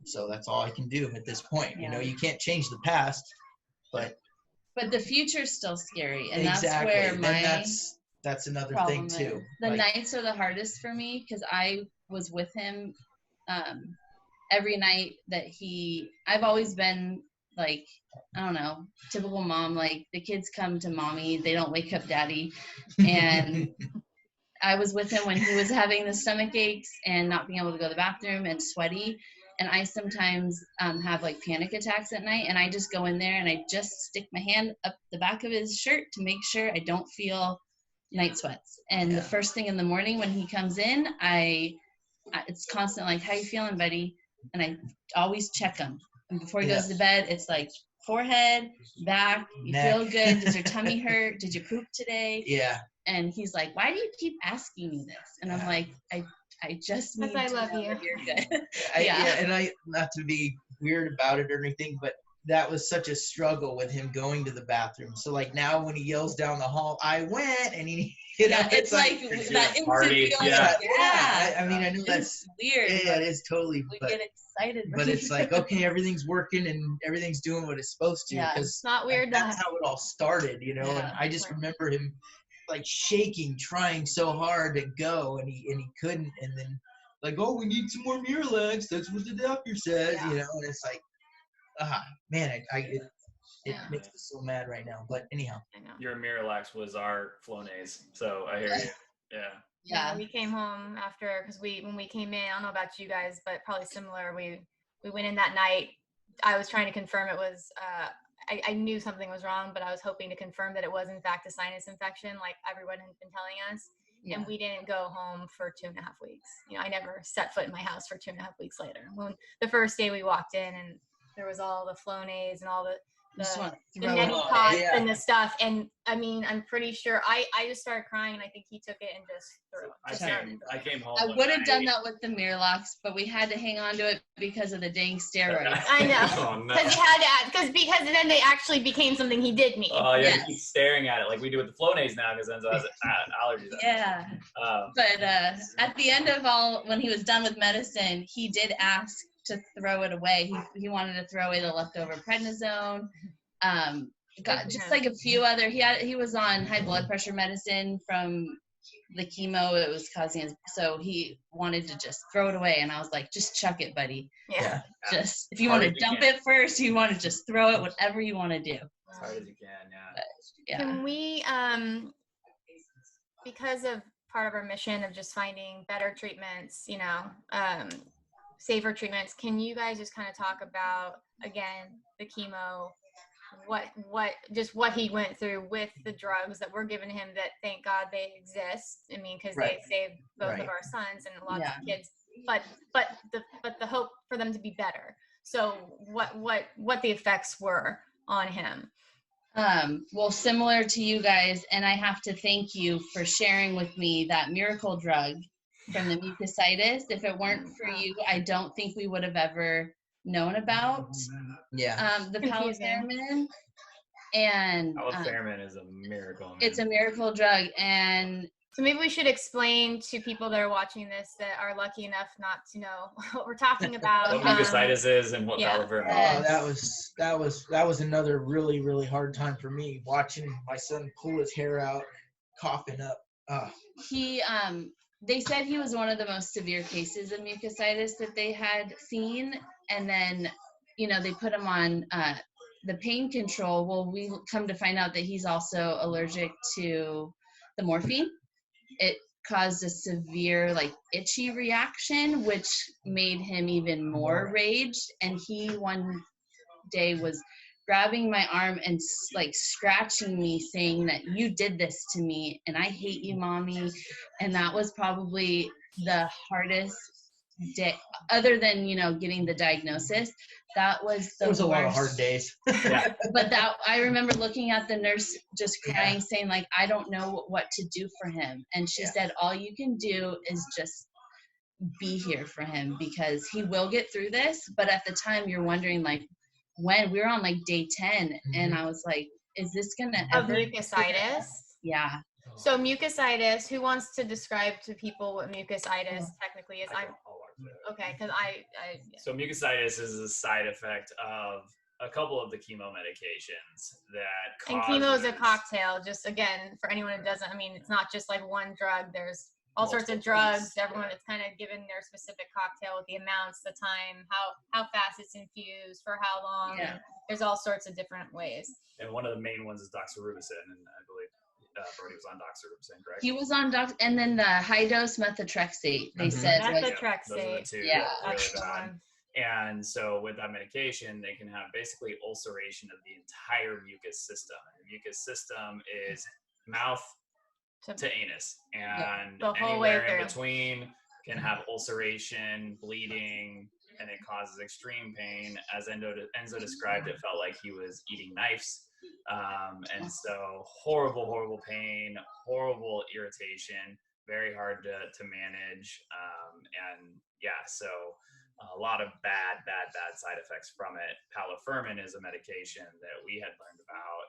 Speaker 4: So that's all I can do at this point. You can't change the past, but
Speaker 2: the future's still scary, and
Speaker 4: exactly.
Speaker 2: That's where
Speaker 4: that's another thing too.
Speaker 2: The nights are the hardest for me because I was with him every night that I've always been like, I don't know, typical mom, like the kids come to mommy, they don't wake up daddy. And I was with him when he was having the stomach aches and not being able to go to the bathroom and sweaty. And I sometimes have like panic attacks at night, and I just go in there and I just stick my hand up the back of his shirt to make sure I don't feel night sweats. And the first thing in the morning when he comes in, it's constant like, how you feeling, buddy? And I always check him. And before he goes to bed, it's like forehead, back, you
Speaker 4: neck.
Speaker 2: Feel good? Does your tummy hurt? Did you poop today?
Speaker 4: Yeah.
Speaker 2: And he's like, why do you keep asking me this? And I'm like, I just need
Speaker 3: I
Speaker 2: to
Speaker 3: love
Speaker 2: know
Speaker 3: you.
Speaker 2: that you're good.
Speaker 4: And I, not to be weird about it or anything, but that was such a struggle with him going to the bathroom. So like now when he yells down the hall, I went, and he,
Speaker 2: it's like that
Speaker 1: party.
Speaker 2: instant
Speaker 4: I mean, I know that's
Speaker 2: weird.
Speaker 4: Yeah, it is totally.
Speaker 2: We get excited.
Speaker 4: But it's like, okay, everything's working and everything's doing what it's supposed to.
Speaker 2: Yeah,
Speaker 4: it's
Speaker 3: not weird.
Speaker 4: That's how it all started, And I just remember him like shaking, trying so hard to go, and he couldn't. And then like, oh, we need some more Miralax. That's what the doctor says, And it's like, man, it makes me so mad right now. But anyhow,
Speaker 1: your Miralax was our Flonase, so I hear you.
Speaker 3: Yeah, we came home after, because when we came in, I don't know about you guys, but probably similar. We went in that night. I was trying to confirm it was. I knew something was wrong, but I was hoping to confirm that it was in fact a sinus infection, like everyone had been telling us. Yeah. And we didn't go home for 2.5 weeks. I never set foot in my house for 2.5 weeks later. When the first day we walked in, and there was all the Flonase and all the neti pots and the stuff. And I mean, I'm pretty sure I just started crying, and I think he took it and just threw it.
Speaker 1: I came home.
Speaker 2: I would have done that with the Miralax, but we had to hang on to it because of the dang steroids.
Speaker 3: I know.
Speaker 1: Oh, no.
Speaker 3: Because he had to, because then they actually became something he did need.
Speaker 1: Oh, yeah, he keeps staring at it like we do with the Flonase now, because Enzo has allergies.
Speaker 2: Yeah. But at the end of when he was done with medicine, he did ask to throw it away. He wanted to throw away the leftover prednisone. Just like a few other. He was on high blood pressure medicine from the chemo it was causing his, so he wanted to just throw it away, and I was like, just chuck it, buddy.
Speaker 3: Yeah.
Speaker 2: Just if you want to dump it first, you want to just throw it, whatever you want to do.
Speaker 1: As hard as you can,
Speaker 2: But,
Speaker 3: Can we because of part of our mission of just finding better treatments, safer treatments, can you guys just kind of talk about again the chemo, what he went through with the drugs that were given him, that thank God they exist. I mean, because they saved both of our sons and lots of kids, but the hope for them to be better. So what the effects were on him.
Speaker 2: Well, similar to you guys, and I have to thank you for sharing with me that miracle drug from the mucositis. If it weren't for you, I don't think we would have ever known about the palifermin. And
Speaker 1: palifermin is a miracle, man.
Speaker 2: It's a miracle drug. And
Speaker 3: so maybe we should explain to people that are watching this that are lucky enough not to know what we're talking about.
Speaker 1: What mucositis is and what palifermin
Speaker 4: is. That was another really, really hard time for me, watching my son pull his hair out, coughing up.
Speaker 2: They said he was one of the most severe cases of mucositis that they had seen. And then, they put him on the pain control, well, we come to find out that he's also allergic to the morphine. It caused a severe like itchy reaction, which made him even more raged. And he one day was grabbing my arm and like scratching me, saying that you did this to me and I hate you, mommy. And that was probably the hardest day, other than, you know, getting the diagnosis. That was the
Speaker 4: There was a lot of
Speaker 2: worst.
Speaker 4: hard days.
Speaker 1: Yeah.
Speaker 2: But that, I remember looking at the nurse just crying, saying like, I don't know what to do for him. And she said, all you can do is just be here for him, because he will get through this. But at the time you're wondering, like, when we were on like day 10, and I was like, is this gonna ever?
Speaker 3: Of mucositis?
Speaker 2: Yeah.
Speaker 3: So mucositis, who wants to describe to people what mucositis technically is? Okay, because
Speaker 1: So mucositis is a side effect of a couple of the chemo medications that causes...
Speaker 3: And chemo is a cocktail, just again, for anyone who doesn't, I mean, it's not just like one drug. There's all sorts of drugs. Everyone is kind of given their specific cocktail with the amounts, the time, how fast it's infused, for how long.
Speaker 2: Yeah.
Speaker 3: There's all sorts of different ways.
Speaker 1: And one of the main ones is doxorubicin, and I believe Brody was on doxorubicin, correct?
Speaker 2: He was on and then the high dose methotrexate. They said like,
Speaker 3: Methotrexate.
Speaker 1: Those are the two
Speaker 2: Yeah.
Speaker 1: that were
Speaker 3: That's
Speaker 1: really
Speaker 3: the
Speaker 1: bad.
Speaker 3: one.
Speaker 1: And so with that medication, they can have basically ulceration of the entire mucus system. And the mucus system is mouth to anus, and
Speaker 3: The whole way
Speaker 1: anywhere in
Speaker 3: through.
Speaker 1: between can have ulceration, bleeding, and it causes extreme pain. As Enzo described, it felt like he was eating knives. And so horrible pain, horrible irritation, very hard to manage. And yeah, so a lot of bad side effects from it. Palifermin is a medication that we had learned about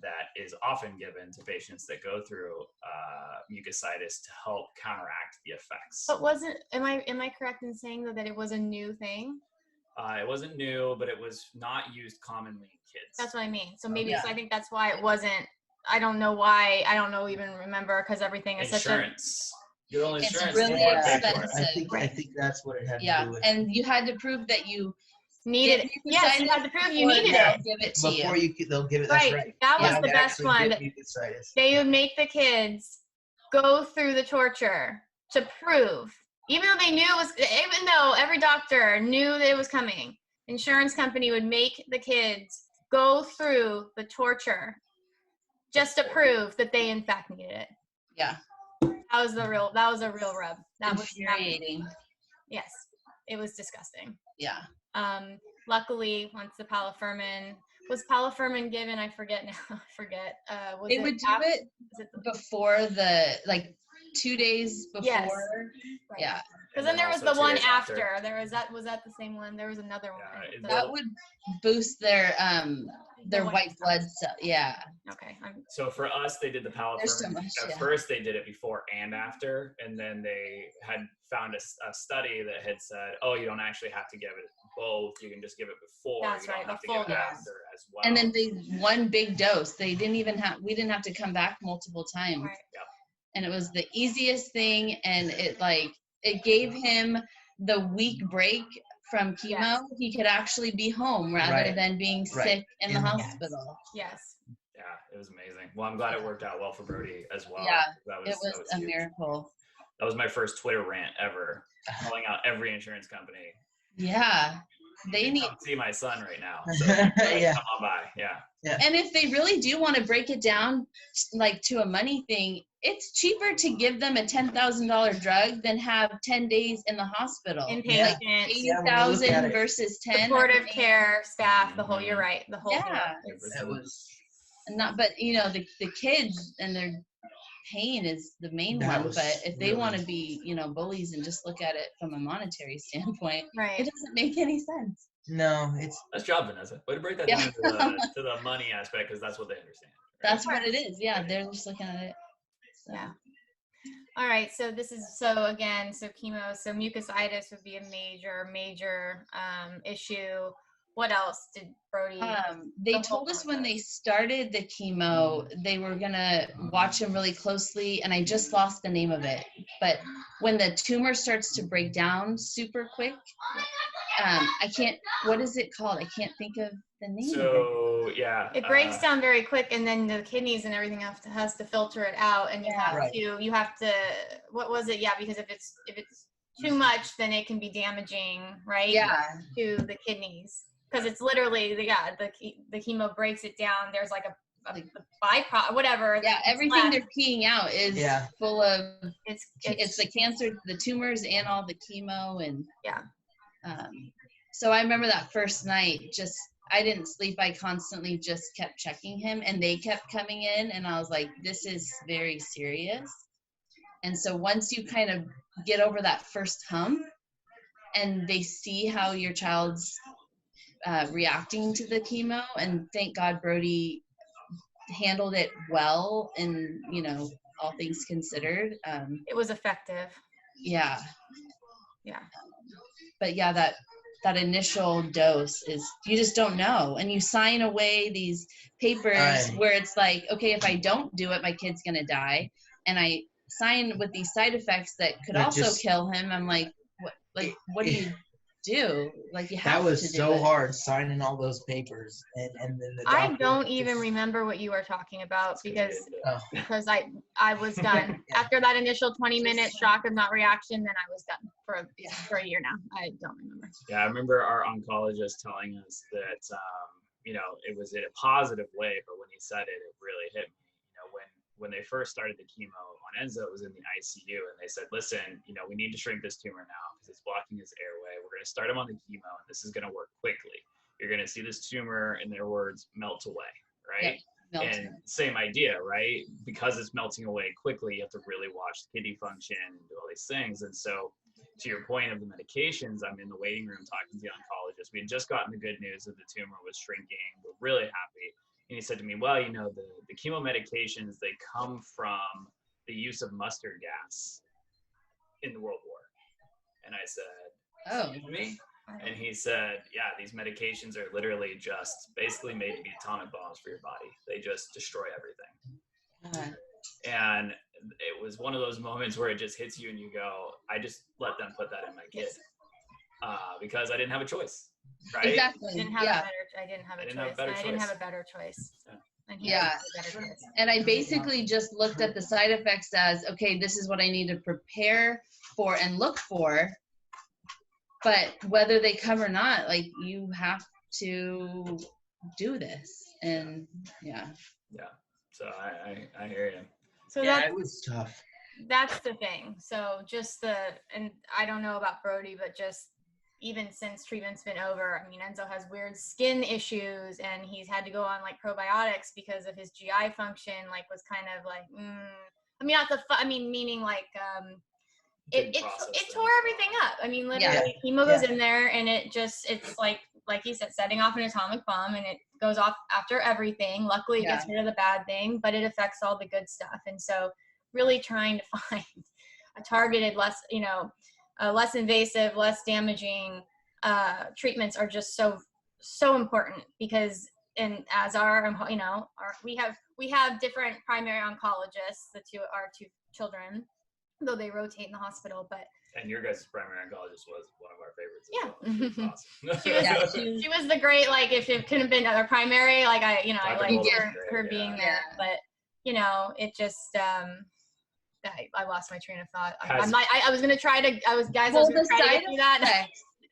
Speaker 1: that is often given to patients that go through mucositis to help counteract the effects.
Speaker 3: But am I correct in saying that it was a new thing?
Speaker 1: It wasn't new, but it was not used commonly in kids.
Speaker 3: That's what I mean. So maybe,
Speaker 2: Yeah.
Speaker 3: so I think that's why it wasn't, I don't know why, I don't know, even remember, because everything is
Speaker 1: Insurance. Your own
Speaker 2: It's
Speaker 1: insurance.
Speaker 2: really
Speaker 1: didn't pay for it.
Speaker 2: expensive.
Speaker 4: I think that's what it had
Speaker 2: yeah.
Speaker 4: to do with.
Speaker 2: And you had to prove that you
Speaker 3: needed. Yes, you had to prove you needed
Speaker 2: they'll
Speaker 3: it.
Speaker 2: give it to
Speaker 4: Before
Speaker 2: you.
Speaker 4: they'll give it. That's
Speaker 3: Right.
Speaker 4: right.
Speaker 3: That was
Speaker 2: Yeah.
Speaker 3: the best
Speaker 4: Actually
Speaker 3: one.
Speaker 4: get mucositis.
Speaker 3: They would make the kids go through the torture to prove, even though every doctor knew that it was coming, insurance company would make the kids go through the torture just to prove that they in fact needed it.
Speaker 2: Yeah.
Speaker 3: That was a real rub. That was
Speaker 2: Infuriating.
Speaker 3: yes, it was disgusting.
Speaker 2: Yeah.
Speaker 3: Luckily, once the palifermin was given, I forget now.
Speaker 2: They would do it before the 2 days before.
Speaker 3: Yes. Right.
Speaker 2: Yeah.
Speaker 3: Because then there was
Speaker 1: also
Speaker 3: the
Speaker 1: 2
Speaker 3: one
Speaker 1: days
Speaker 3: after. Was that the same one? There was another one.
Speaker 1: Yeah,
Speaker 2: That would boost their
Speaker 3: The white
Speaker 2: white blood cell. Yeah.
Speaker 3: Okay.
Speaker 1: So for us, they did the palifermin.
Speaker 2: There's so much,
Speaker 1: At
Speaker 2: yeah.
Speaker 1: first, they did it before and after, and then they had found a study that had said, "Oh, you don't actually have to give it both. You can just give it before.
Speaker 3: That's
Speaker 1: you don't
Speaker 3: right,
Speaker 1: have
Speaker 3: the
Speaker 1: to give
Speaker 3: full
Speaker 1: it
Speaker 3: dose.
Speaker 1: after as well."
Speaker 2: And then one big dose. We didn't have to come back multiple times.
Speaker 3: Right.
Speaker 1: Yeah.
Speaker 2: And it was the easiest thing, and it gave him the week break from chemo.
Speaker 3: Yes.
Speaker 2: He could actually be home rather
Speaker 4: Right.
Speaker 2: than being
Speaker 4: Right.
Speaker 2: sick in the
Speaker 4: Yes.
Speaker 2: hospital.
Speaker 3: Yes.
Speaker 1: Yeah, it was amazing. Well, I'm glad it worked out well for Brody as well.
Speaker 2: Yeah,
Speaker 1: that
Speaker 2: It was
Speaker 1: that
Speaker 2: a
Speaker 1: huge.
Speaker 2: miracle.
Speaker 1: That was my first Twitter rant ever, calling out every insurance company.
Speaker 2: Yeah. They need,
Speaker 1: Come see my son right now. So
Speaker 4: Yeah.
Speaker 1: come on by. Yeah.
Speaker 2: and if they really do want to break it down like to a money thing, it's cheaper to give them a $10,000 drug than have 10 days in the hospital.
Speaker 3: Inpatient,
Speaker 2: Like
Speaker 4: Yeah, when you look
Speaker 2: 80,000
Speaker 4: at it.
Speaker 2: versus 10.
Speaker 3: supportive care staff, the whole. You're right. The whole.
Speaker 2: Yeah.
Speaker 4: That was.
Speaker 2: But the kids and their pain is the main
Speaker 4: That
Speaker 2: one.
Speaker 4: was
Speaker 2: But if they
Speaker 4: really-
Speaker 2: want to be, bullies and just look at it from a monetary standpoint, it
Speaker 3: Right.
Speaker 2: doesn't make any sense.
Speaker 4: No, it's
Speaker 1: Nice job, Vanessa. Way to break that
Speaker 2: Yeah.
Speaker 1: down to the money aspect, because that's what they understand. right?
Speaker 2: That's what it is. Yeah, they're just looking at it. So.
Speaker 3: Yeah. All right. So chemo. So mucositis would be a major issue. What else did Brody?
Speaker 2: They
Speaker 3: The whole
Speaker 2: told us when they
Speaker 3: process.
Speaker 2: started the chemo, they were gonna watch him really closely, and I just lost the name of it. But when the tumor starts to break down super quick, I can't, what is it called? I can't think of the name of it.
Speaker 1: So yeah,
Speaker 3: It breaks down very quick, and then the kidneys and everything has to filter it out, and you have to what was it? Yeah, because if it's too much, then it can be damaging, right?
Speaker 2: Yeah.
Speaker 3: To the kidneys, because it's literally the chemo breaks it down. There's like a byproduct, whatever.
Speaker 2: Yeah, everything they're peeing out is full of it's the cancer, the tumors, and all the chemo, and so I remember that first night, I didn't sleep. I constantly just kept checking him, and they kept coming in, and I was like, this is very serious. And so once you kind of get over that first hump, and they see how your child's reacting to the chemo, and thank God Brody handled it well, and all things considered,
Speaker 3: it was effective.
Speaker 2: But that initial dose is, you just don't know, and you sign away these papers where it's like, okay, if I don't do it, my kid's gonna die, and I sign with these side effects that could also kill him. I'm like, what do you do? Like, you have to do it. That was
Speaker 4: so hard, signing all those papers, and then the doctor,
Speaker 3: I don't even remember what you were talking about, because I was done after that initial 20-minute shock of not reaction. Then I was done for a year now. I don't remember.
Speaker 1: Yeah, I remember our oncologist telling us that it was in a positive way, but when he said it, it really hit me. When they first started the chemo on Enzo, it was in the ICU, and they said, listen, we need to shrink this tumor now because it's blocking his airway. We're going to start him on the chemo, and this is going to work quickly. You're going to see this tumor, in their words, melt away, right? And same idea, right? Because it's melting away quickly, you have to really watch the kidney function and do all these things. And so, to your point of the medications, I'm in the waiting room talking to the oncologist. We had just gotten the good news that the tumor was shrinking. We're really happy. And he said to me, well, the chemo medications, they come from the use of mustard gas in the World War. And I said, excuse me? And he said, yeah, these medications are literally just basically made to be atomic bombs for your body. They just destroy everything. And it was one of those moments where it just hits you and you go, I just let them put that in my kid. Because I didn't have a choice. Right?
Speaker 2: Exactly.
Speaker 3: I didn't have a better choice.
Speaker 2: And I basically just looked at the side effects as, okay, this is what I need to prepare for and look for. But whether they come or not, like, you have to do this. And
Speaker 1: So I hear you.
Speaker 3: So
Speaker 4: it was tough.
Speaker 3: That's the thing. So and I don't know about Brody, but just even since treatment's been over, I mean, Enzo has weird skin issues, and he's had to go on like probiotics because of his GI function. Like, was kind of like, meaning like, it tore everything up. I mean, literally, chemo goes in there, and it's like you said, setting off an atomic bomb, and it goes off after everything. Luckily, it gets rid of the bad thing, but it affects all the good stuff. And so, really trying to find a targeted, less invasive, less damaging treatments are just so important, because as we have different primary oncologists. Our two children, though they rotate in the hospital, but.
Speaker 1: And your guys' primary oncologist was one of our favorites. Well.
Speaker 3: Awesome. She was the great, like, if it couldn't have been our primary, like, I like her being there, but it just I lost my train of thought. I was gonna try to get through that.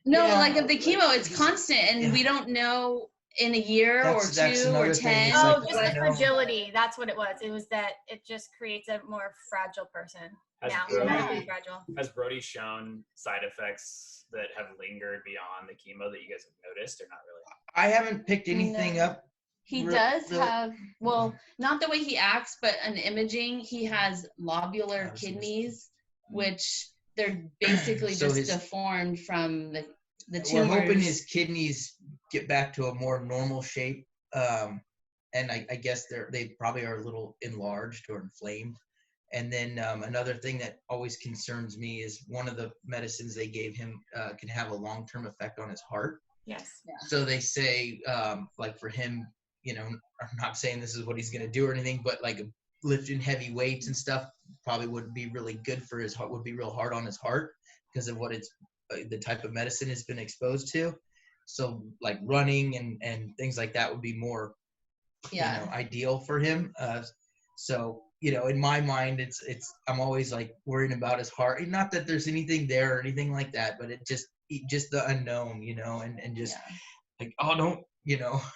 Speaker 2: Like, of the chemo, it's constant, and we don't know in a year or 2 or 10.
Speaker 3: Oh, just the fragility. That's what it was. It was that it just creates a more fragile person.
Speaker 1: Has Brody shown side effects that have lingered beyond the chemo that you guys have noticed, or not really?
Speaker 4: I haven't picked anything up.
Speaker 2: He does have, not the way he acts, but an imaging. He has lobular kidneys, which they're basically deformed from the tumors.
Speaker 4: We're hoping his kidneys get back to a more normal shape. And I guess they probably are a little enlarged or inflamed. And then another thing that always concerns me is one of the medicines they gave him can have a long-term effect on his heart.
Speaker 3: Yes.
Speaker 2: Yeah.
Speaker 4: So they say, like, for him, I'm not saying this is what he's going to do or anything, but like lifting heavy weights and stuff probably wouldn't be really good for his heart, would be real hard on his heart because of what it's the type of medicine has been exposed to. So like running and things like that would be more, ideal for him. So, in my mind, it's I'm always like worrying about his heart. Not that there's anything there or anything like that, but it just the unknown, and just like, oh, don't,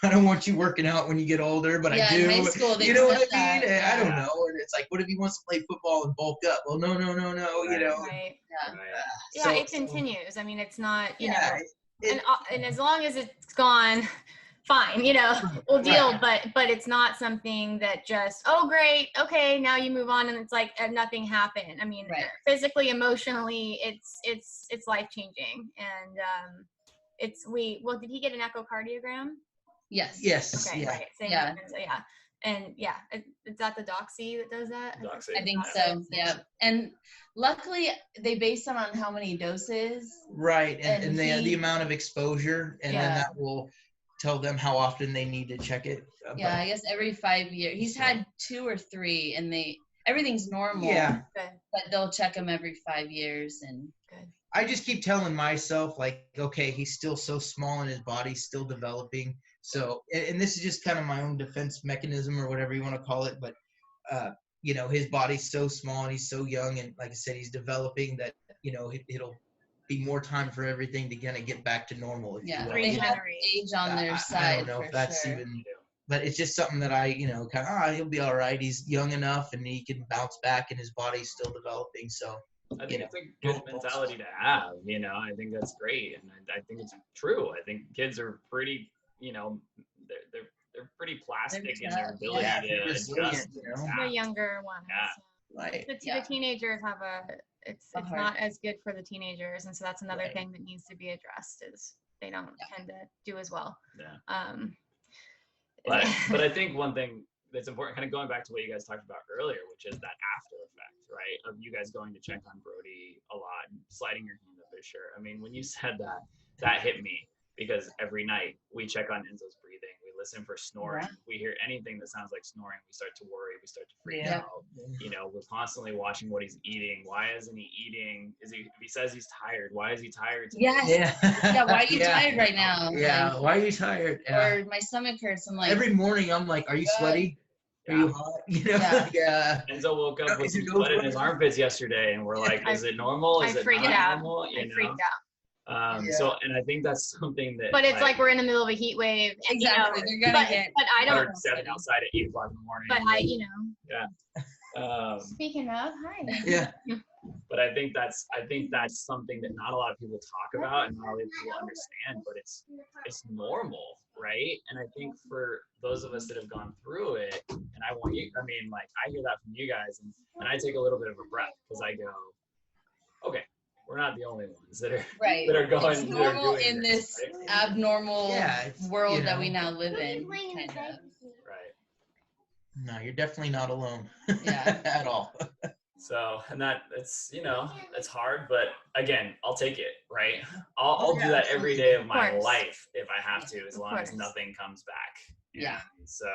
Speaker 4: I don't want you working out when you get older, but I do.
Speaker 2: In high school, they
Speaker 4: what I
Speaker 2: said
Speaker 4: mean?
Speaker 2: that.
Speaker 4: I don't know. And it's like, what if he wants to play football and bulk up? Well, no,
Speaker 3: Right. Yeah, it continues. I mean, it's not, and as long as it's gone, fine, we'll deal, but it's not something that just, oh, great, okay, now you move on, and it's like nothing happened. I mean, physically, emotionally, it's life-changing. And did he get an echocardiogram?
Speaker 2: Yes.
Speaker 3: Okay, right. Same. Yeah. And is that the doxy that does that?
Speaker 2: I think so. Yeah. And luckily, they base it on how many doses.
Speaker 4: Right, and the amount of exposure, and then that will tell them how often they need to check it.
Speaker 2: Yeah, I guess every 5 years. He's had 2 or 3, and everything's normal.
Speaker 4: Yeah.
Speaker 2: But they'll check him every 5 years, and.
Speaker 3: Good.
Speaker 4: I just keep telling myself, like, okay, he's still so small and his body's still developing. So, and this is just kind of my own defense mechanism or whatever you want to call it. But, his body's so small and he's so young. And like I said, he's developing that, it'll be more time for everything to kind of get back to normal.
Speaker 2: They have age on their side.
Speaker 4: I don't know if that's even, but it's just something that I, kind of, he'll be all right. He's young enough and he can bounce back and his body's still developing. So.
Speaker 1: I think it's a good mentality to have, I think that's great. And I think it's true. I think kids are pretty, they're pretty plastic in their ability to adjust.
Speaker 3: The younger ones.
Speaker 4: Yeah. Right.
Speaker 3: The teenagers have it's not as good for the teenagers. And so that's another thing that needs to be addressed is they don't tend to do as well.
Speaker 1: Yeah. But I think one thing that's important, kind of going back to what you guys talked about earlier, which is that after effect, right? Of you guys going to check on Brody a lot and sliding your hand up his shirt. I mean, when you said that hit me, because every night we check on Enzo's breathing, we listen for snoring. We hear anything that sounds like snoring, we start to worry, we start to freak out. We're constantly watching what he's eating. Why isn't he eating? If he says he's tired, why is he tired today?
Speaker 2: Why are you tired right now?
Speaker 4: Yeah, why are you tired?
Speaker 2: Or my stomach hurts. I'm like,
Speaker 4: every morning I'm like, are you sweaty? Are you hot?
Speaker 1: Enzo woke up with some sweat in his armpits yesterday, and we're like, is it normal? Is it not normal?
Speaker 3: I freaked out.
Speaker 1: So, and I think that's something that.
Speaker 3: But it's like we're in the middle of a heat wave.
Speaker 2: Exactly. They're gonna get.
Speaker 3: But I don't.
Speaker 1: Standing outside at 8 o'clock in the morning.
Speaker 3: But
Speaker 1: Yeah.
Speaker 3: Speaking of, hi.
Speaker 4: Yeah.
Speaker 1: But I think that's something that not a lot of people talk about and not a lot of people understand. But it's normal, right? And I think for those of us that have gone through it, and I hear that from you guys, and I take a little bit of a breath because I go, okay, we're not the only ones that are that are going.
Speaker 2: It's normal in this abnormal world that we now live in, kind of.
Speaker 1: Right.
Speaker 4: No, you're definitely not alone. At all.
Speaker 1: So, and it's hard, but again, I'll take it, right? I'll do that every day of my life if I have to, as long as nothing comes back.
Speaker 2: Yeah.
Speaker 1: So,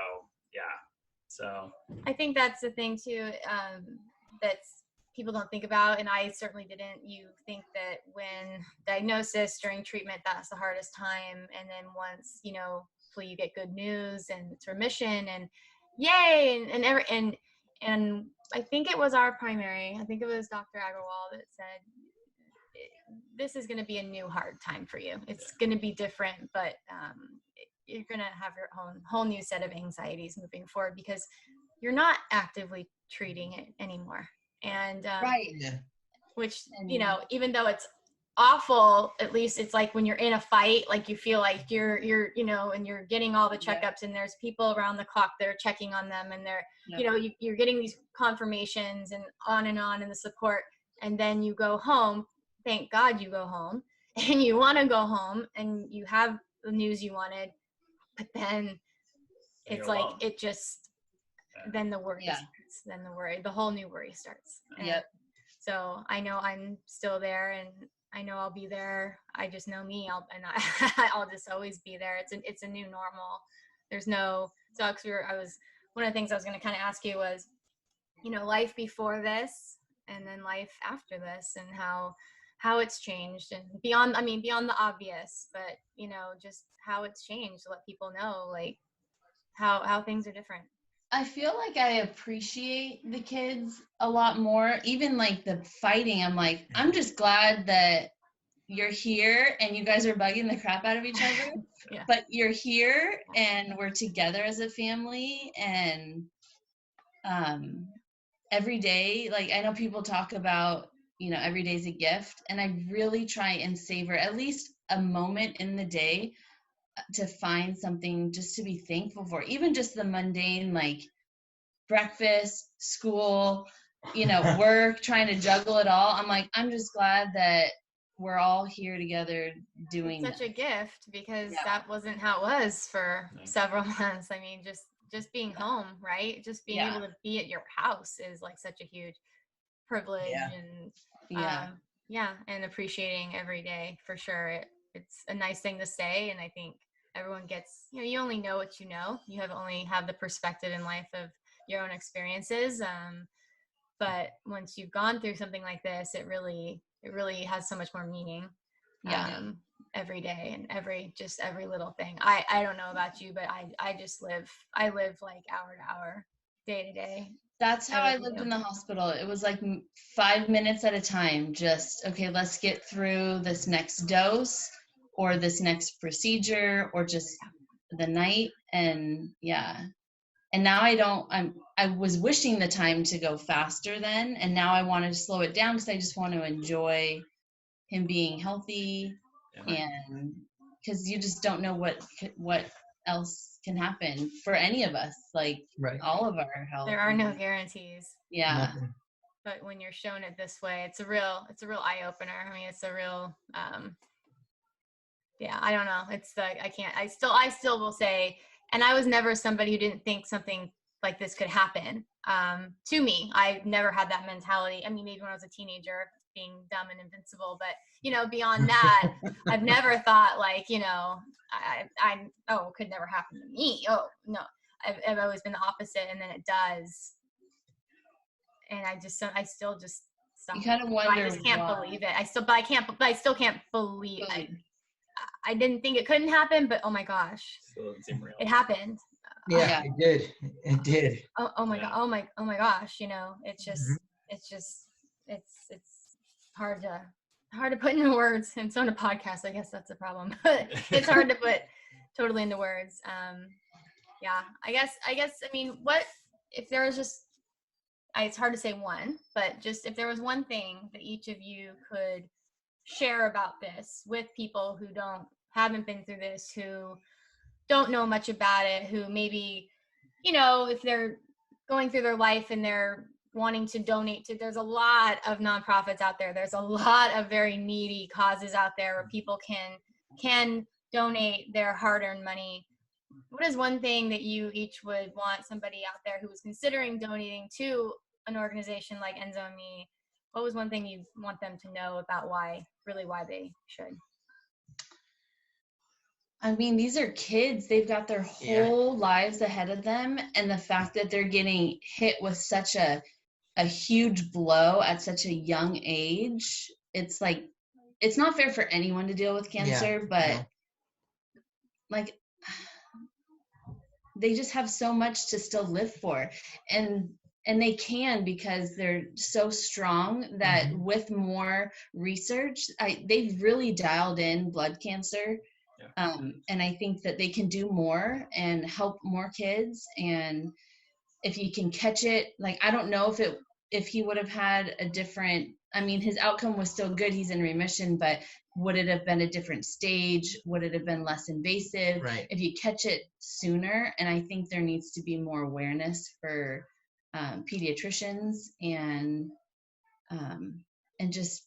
Speaker 1: So.
Speaker 3: I think that's the thing too, that's people don't think about, and I certainly didn't. You think that when diagnosis, during treatment, that's the hardest time, and then once, hopefully you get good news and it's remission and yay, and I think it was our primary, I think it was Dr. Agarwal that said, this is going to be a new hard time for you. It's going to be different, but you're going to have your own whole new set of anxieties moving forward because you're not actively treating it anymore. And which, even though it's awful, at least it's like when you're in a fight, like you feel like you're and you're getting all the checkups and there's people around the clock that are checking on them, and they're you're getting these confirmations and on and the support, and then you go home. Thank God you go home, and you want to go home and you have the news you wanted, but then it's like alone. It just then the worry starts, then the whole new worry starts. So I know I'm still there, and I know I'll be there. I just know me. I'll just always be there. It's a new normal. There's no. So one of the things I was going to kind of ask you was, life before this and then life after this, and how how it's changed, and beyond the obvious, but just how it's changed, to let people know like how things are different.
Speaker 2: I feel like I appreciate the kids a lot more. Even like the fighting, I'm like, I'm just glad that you're here and you guys are bugging the crap out of each other.
Speaker 3: Yeah.
Speaker 2: But you're here and we're together as a family. And every day, like I know people talk about, every day's a gift. And I really try and savor at least a moment in the day to find something just to be thankful for, even just the mundane, like breakfast, school, work, trying to juggle it all. I'm like, I'm just glad that we're all here together doing
Speaker 3: such a gift, because
Speaker 2: Yeah.
Speaker 3: that wasn't how it was for several months. I mean, just being home, right? Just being able to be at your house is like such a huge privilege. And and appreciating every day, for sure. It's a nice thing to say, and I think everyone gets, you only know what you know. You only have the perspective in life of your own experiences. But once you've gone through something like this, it really has so much more meaning. Every day, and every little thing. I don't know about you, but I live like hour to hour, day to day.
Speaker 2: That's how I lived in the hospital. It was like 5 minutes at a time. Just, okay, let's get through this next dose or this next procedure or just the night. And and now I was wishing the time to go faster then. And now I want to slow it down because I just want to enjoy him being healthy. And because you just don't know what else can happen for any of us, like all of our health.
Speaker 3: There are no guarantees.
Speaker 2: Yeah.
Speaker 3: But when you're shown it this way, it's a real eye opener. I mean, it's a real, I don't know. It's like, I still will say, and I was never somebody who didn't think something like this could happen to me. I never had that mentality. I mean, maybe when I was a teenager, being dumb and invincible, but beyond that, I've never thought like, it could never happen to me. Oh no, I've always been the opposite, and then it does, and I still just stop.
Speaker 2: You kind of wonder.
Speaker 3: I just can't believe it. I still can't believe. I didn't think it couldn't happen, but oh my gosh, it happened.
Speaker 4: Yeah, it did.
Speaker 3: Oh my god. Oh my gosh. It's just it's hard to put into words. And so in a podcast, I guess that's the problem. But it's hard to put totally into words. I guess. I mean, what if there was just? It's hard to say one, but just if there was one thing that each of you could share about this with people who haven't been through this, who don't know much about it, who maybe, if they're going through their life and they're wanting to donate to, there's a lot of nonprofits out there. There's a lot of very needy causes out there where people can donate their hard-earned money. What is one thing that you each would want somebody out there who was considering donating to an organization like Enzo and Me? What was one thing you want them to know about why they should?
Speaker 2: I mean, these are kids. They've got their whole lives ahead of them. And the fact that they're getting hit with such a huge blow at such a young age, it's like, it's not fair for anyone to deal with cancer, but like, they just have so much to still live for. And they can, because they're so strong that with more research, they've really dialed in blood cancer. And I think that they can do more and help more kids. And if you can catch it, like, I don't know if he would have had a different, I mean, his outcome was still good. He's in remission, but would it have been a different stage? Would it have been less invasive?
Speaker 4: Right.
Speaker 2: If you catch it sooner? And I think there needs to be more awareness for pediatricians and just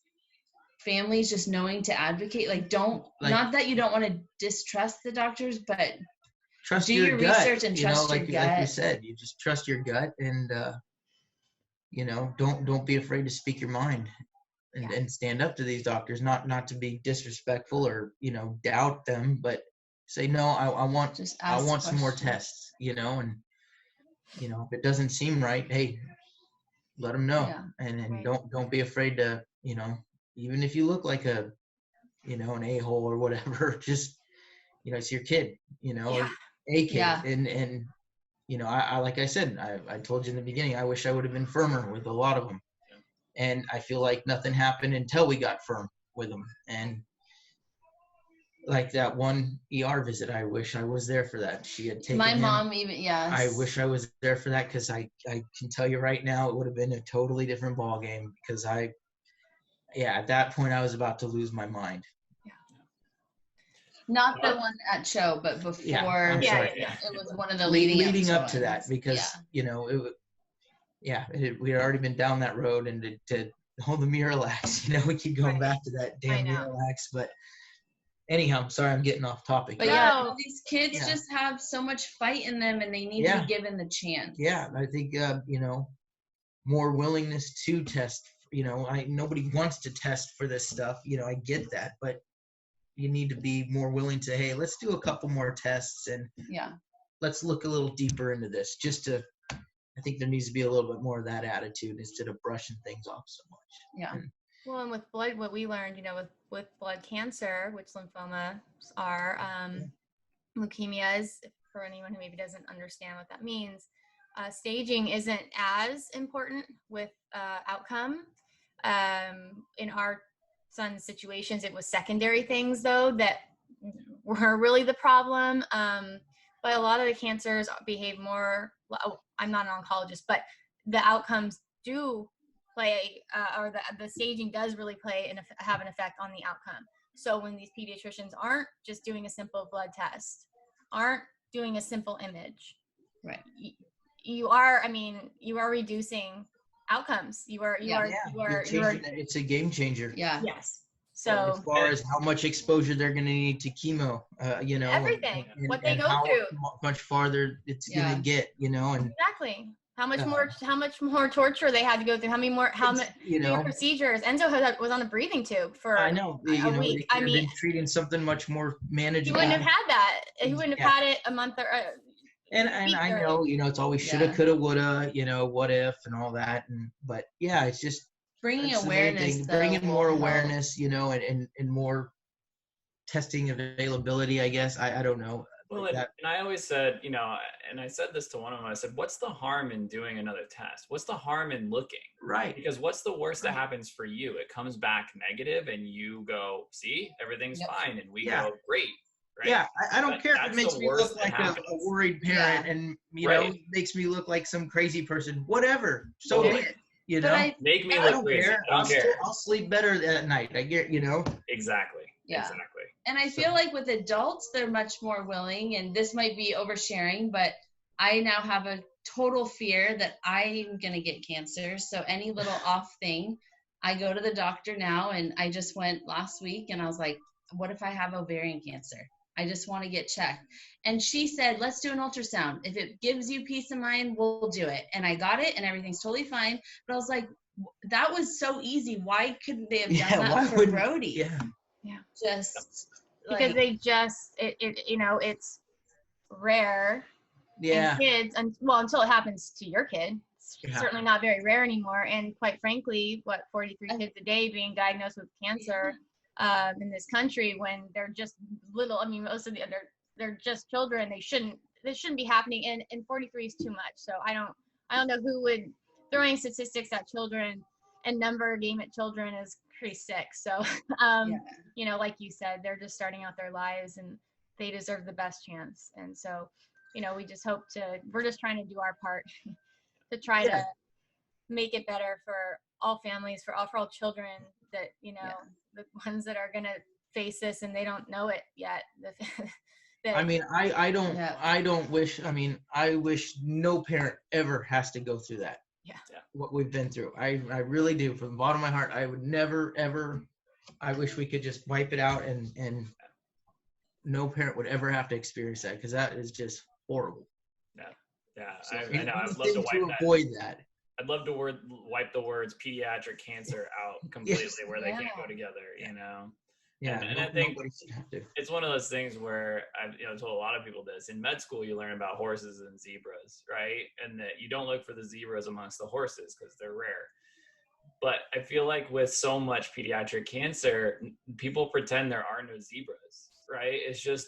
Speaker 2: families just knowing to advocate. Not that you don't want to distrust the doctors, but do your gut. Research and trust your gut.
Speaker 4: Like you said, you just trust your gut, and don't be afraid to speak your mind and stand up to these doctors. Not to be disrespectful or doubt them, but say no. I want some more tests. And if it doesn't seem right, hey, let them know, and don't be afraid to even if you look like an a-hole or whatever, just, it's your kid, or a kid.
Speaker 2: Yeah.
Speaker 4: And I like I said, I told you in the beginning, I wish I would have been firmer with a lot of them. And I feel like nothing happened until we got firm with them. And like that one ER visit, I wish I was there for that. She had taken
Speaker 2: my
Speaker 4: him.
Speaker 2: mom even, yes.
Speaker 4: I wish I was there for that, because I can tell you right now, it would have been a totally different ball game, because at that point I was about to lose my mind.
Speaker 2: Not the one at show, but before.
Speaker 4: I'm sorry.
Speaker 2: It was one of the
Speaker 4: leading up to that,
Speaker 2: ones.
Speaker 4: because we had already been down that road, and to hold the Miralax, we keep going back to that damn Miralax. But anyhow, sorry, I'm getting off topic.
Speaker 2: But these kids just have so much fight in them, and they need to be given the chance. Yeah,
Speaker 4: I think more willingness to test. Nobody wants to test for this stuff. I get that, but you need to be more willing to, hey, let's do a couple more tests, and let's look a little deeper into this. I think there needs to be a little bit more of that attitude instead of brushing things off so much.
Speaker 2: Yeah.
Speaker 3: Well, and with blood, what we learned, with blood cancer, which lymphomas are, leukemias, for anyone who maybe doesn't understand what that means, staging isn't as important with outcome. In our son's situations, it was secondary things, though, that were really the problem. But a lot of the cancers behave more, I'm not an oncologist, but the outcomes do play, or the staging does really have an effect on the outcome. So when these pediatricians aren't just doing a simple blood test, aren't doing a simple image,
Speaker 2: right?
Speaker 3: You are reducing outcomes.
Speaker 4: It's a game changer.
Speaker 2: Yeah.
Speaker 3: Yes. So
Speaker 4: as far as how much exposure they're going to need to chemo,
Speaker 3: everything, what they go through,
Speaker 4: much farther it's going to get, and
Speaker 3: exactly how much more torture they had to go through, how many procedures. Enzo was on a breathing tube for a week.
Speaker 4: Been treating something much more manageable.
Speaker 3: He wouldn't have had that. He wouldn't have had it a month or.
Speaker 4: And I know, it's always shoulda, coulda, woulda, what if and all that. But it's just
Speaker 2: bringing awareness,
Speaker 4: bringing more awareness, and more testing availability, I guess. I don't know.
Speaker 1: Well, and I always said, and I said this to one of them, I said, what's the harm in doing another test? What's the harm in looking?
Speaker 4: Right.
Speaker 1: Because what's the worst that happens for you? It comes back negative and you go, see, everything's fine. And we go, great. Right?
Speaker 4: Yeah, I don't care if it makes me look like a worried parent and, makes me look like some crazy person. Whatever. So be it,
Speaker 1: Make me look crazy. I don't care.
Speaker 4: I'll sleep better at night. I get,
Speaker 1: Exactly.
Speaker 2: Yeah.
Speaker 1: Exactly.
Speaker 2: And I feel like with adults, they're much more willing, and this might be oversharing, but I now have a total fear that I'm going to get cancer. So any little off thing, I go to the doctor now, and I just went last week and I was like, what if I have ovarian cancer? I just want to get checked. And she said, let's do an ultrasound. If it gives you peace of mind, we'll do it. And I got it and everything's totally fine. But I was like, that was so easy. Why couldn't they have done that for Brody?
Speaker 3: Yeah.
Speaker 2: Just
Speaker 3: because they just, it's rare in kids, until it happens to your kid. It's certainly not very rare anymore. And quite frankly, 43 kids a day being diagnosed with cancer in this country, when they're just little, most of they're just children. This shouldn't be happening. And 43 is too much. So I don't know who would, throwing statistics at children and number game at children is pretty sick. So, like you said, they're just starting out their lives and they deserve the best chance. And so, we just we're just trying to do our part to try to make it better for all families, for all children that, the ones that are going to face this and they don't know it yet.
Speaker 4: I wish no parent ever has to go through that.
Speaker 3: Yeah.
Speaker 4: What we've been through. I really do. From the bottom of my heart, I would never, ever, I wish we could just wipe it out and no parent would ever have to experience that, because that is just horrible.
Speaker 1: Yeah.
Speaker 4: So
Speaker 1: I know. I'd love to wipe that.
Speaker 4: Avoid that.
Speaker 1: I'd love to wipe the words pediatric cancer out completely, where they can't go together,
Speaker 4: Yeah,
Speaker 1: and I think it's one of those things where I've told a lot of people this. In med school, you learn about horses and zebras, right? And that you don't look for the zebras amongst the horses because they're rare. But I feel like with so much pediatric cancer, people pretend there are no zebras, right? It's just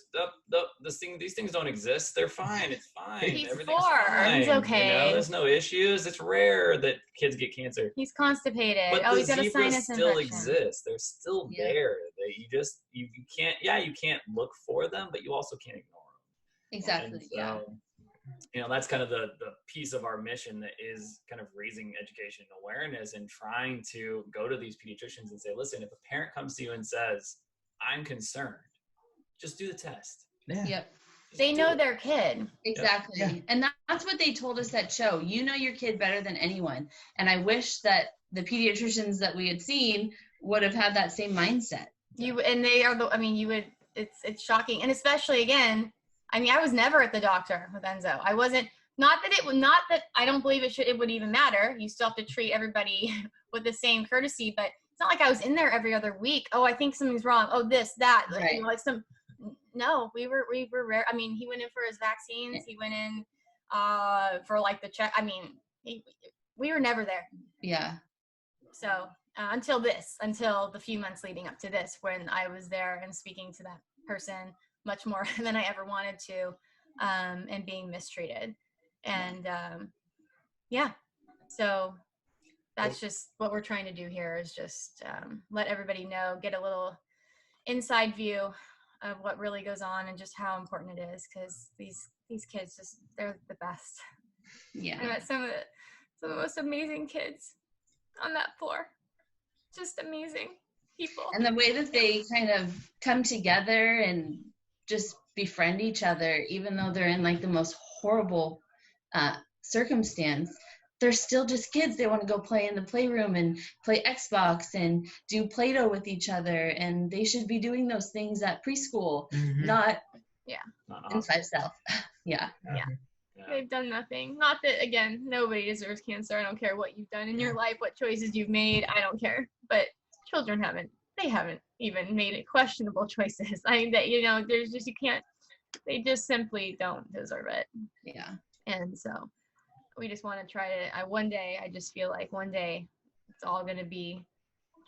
Speaker 1: these things don't exist. They're fine. It's fine.
Speaker 3: He's
Speaker 1: Everything's
Speaker 3: 4.
Speaker 1: fine.
Speaker 3: He's okay.
Speaker 1: There's no issues. It's rare that kids get cancer.
Speaker 3: He's constipated.
Speaker 1: But
Speaker 3: he's got a sinus
Speaker 1: still
Speaker 3: infection.
Speaker 1: exist. They're still there. That you can't. Yeah, you can't look for them, but you also can't ignore them.
Speaker 2: Exactly.
Speaker 1: So, that's kind of the piece of our mission that is kind of raising education and awareness and trying to go to these pediatricians and say, listen, if a parent comes to you and says, I'm concerned, just do the test.
Speaker 2: Yeah. Yep.
Speaker 3: They know their kid.
Speaker 2: Exactly. Yeah. And that's what they told us at show. You know your kid better than anyone. And I wish that the pediatricians that we had seen would have had that same mindset.
Speaker 3: It's shocking. And especially again, I was never at the doctor with Enzo. I wasn't, not that I don't believe it would even matter. You still have to treat everybody with the same courtesy, but it's not like I was in there every other week. Oh, I think something's wrong. Oh, this, that,
Speaker 2: right.
Speaker 3: No, we were rare. He went in for his vaccines. He went in for like the check. We were never there.
Speaker 2: Yeah.
Speaker 3: So until the few months leading up to this, when I was there and speaking to that person much more than I ever wanted to, and being mistreated. And so that's just what we're trying to do here, is just let everybody know, get a little inside view of what really goes on and just how important it is, because these kids they're the best.
Speaker 2: Yeah.
Speaker 3: I met some of the most amazing kids on that floor. Just amazing people.
Speaker 2: And the way that they kind of come together and just befriend each other, even though they're in like the most horrible circumstance, they're still just kids. They want to go play in the playroom and play Xbox and do Play-Doh with each other, and they should be doing those things at preschool, not inside self. Yeah.
Speaker 3: They've done nothing. Not that, again, nobody deserves cancer. I don't care what you've done in your life, what choices you've made. I don't care. But children haven't even made it questionable choices. There's just, they just simply don't deserve it.
Speaker 2: Yeah.
Speaker 3: And so we just want to try to, I just feel like one day it's all going to be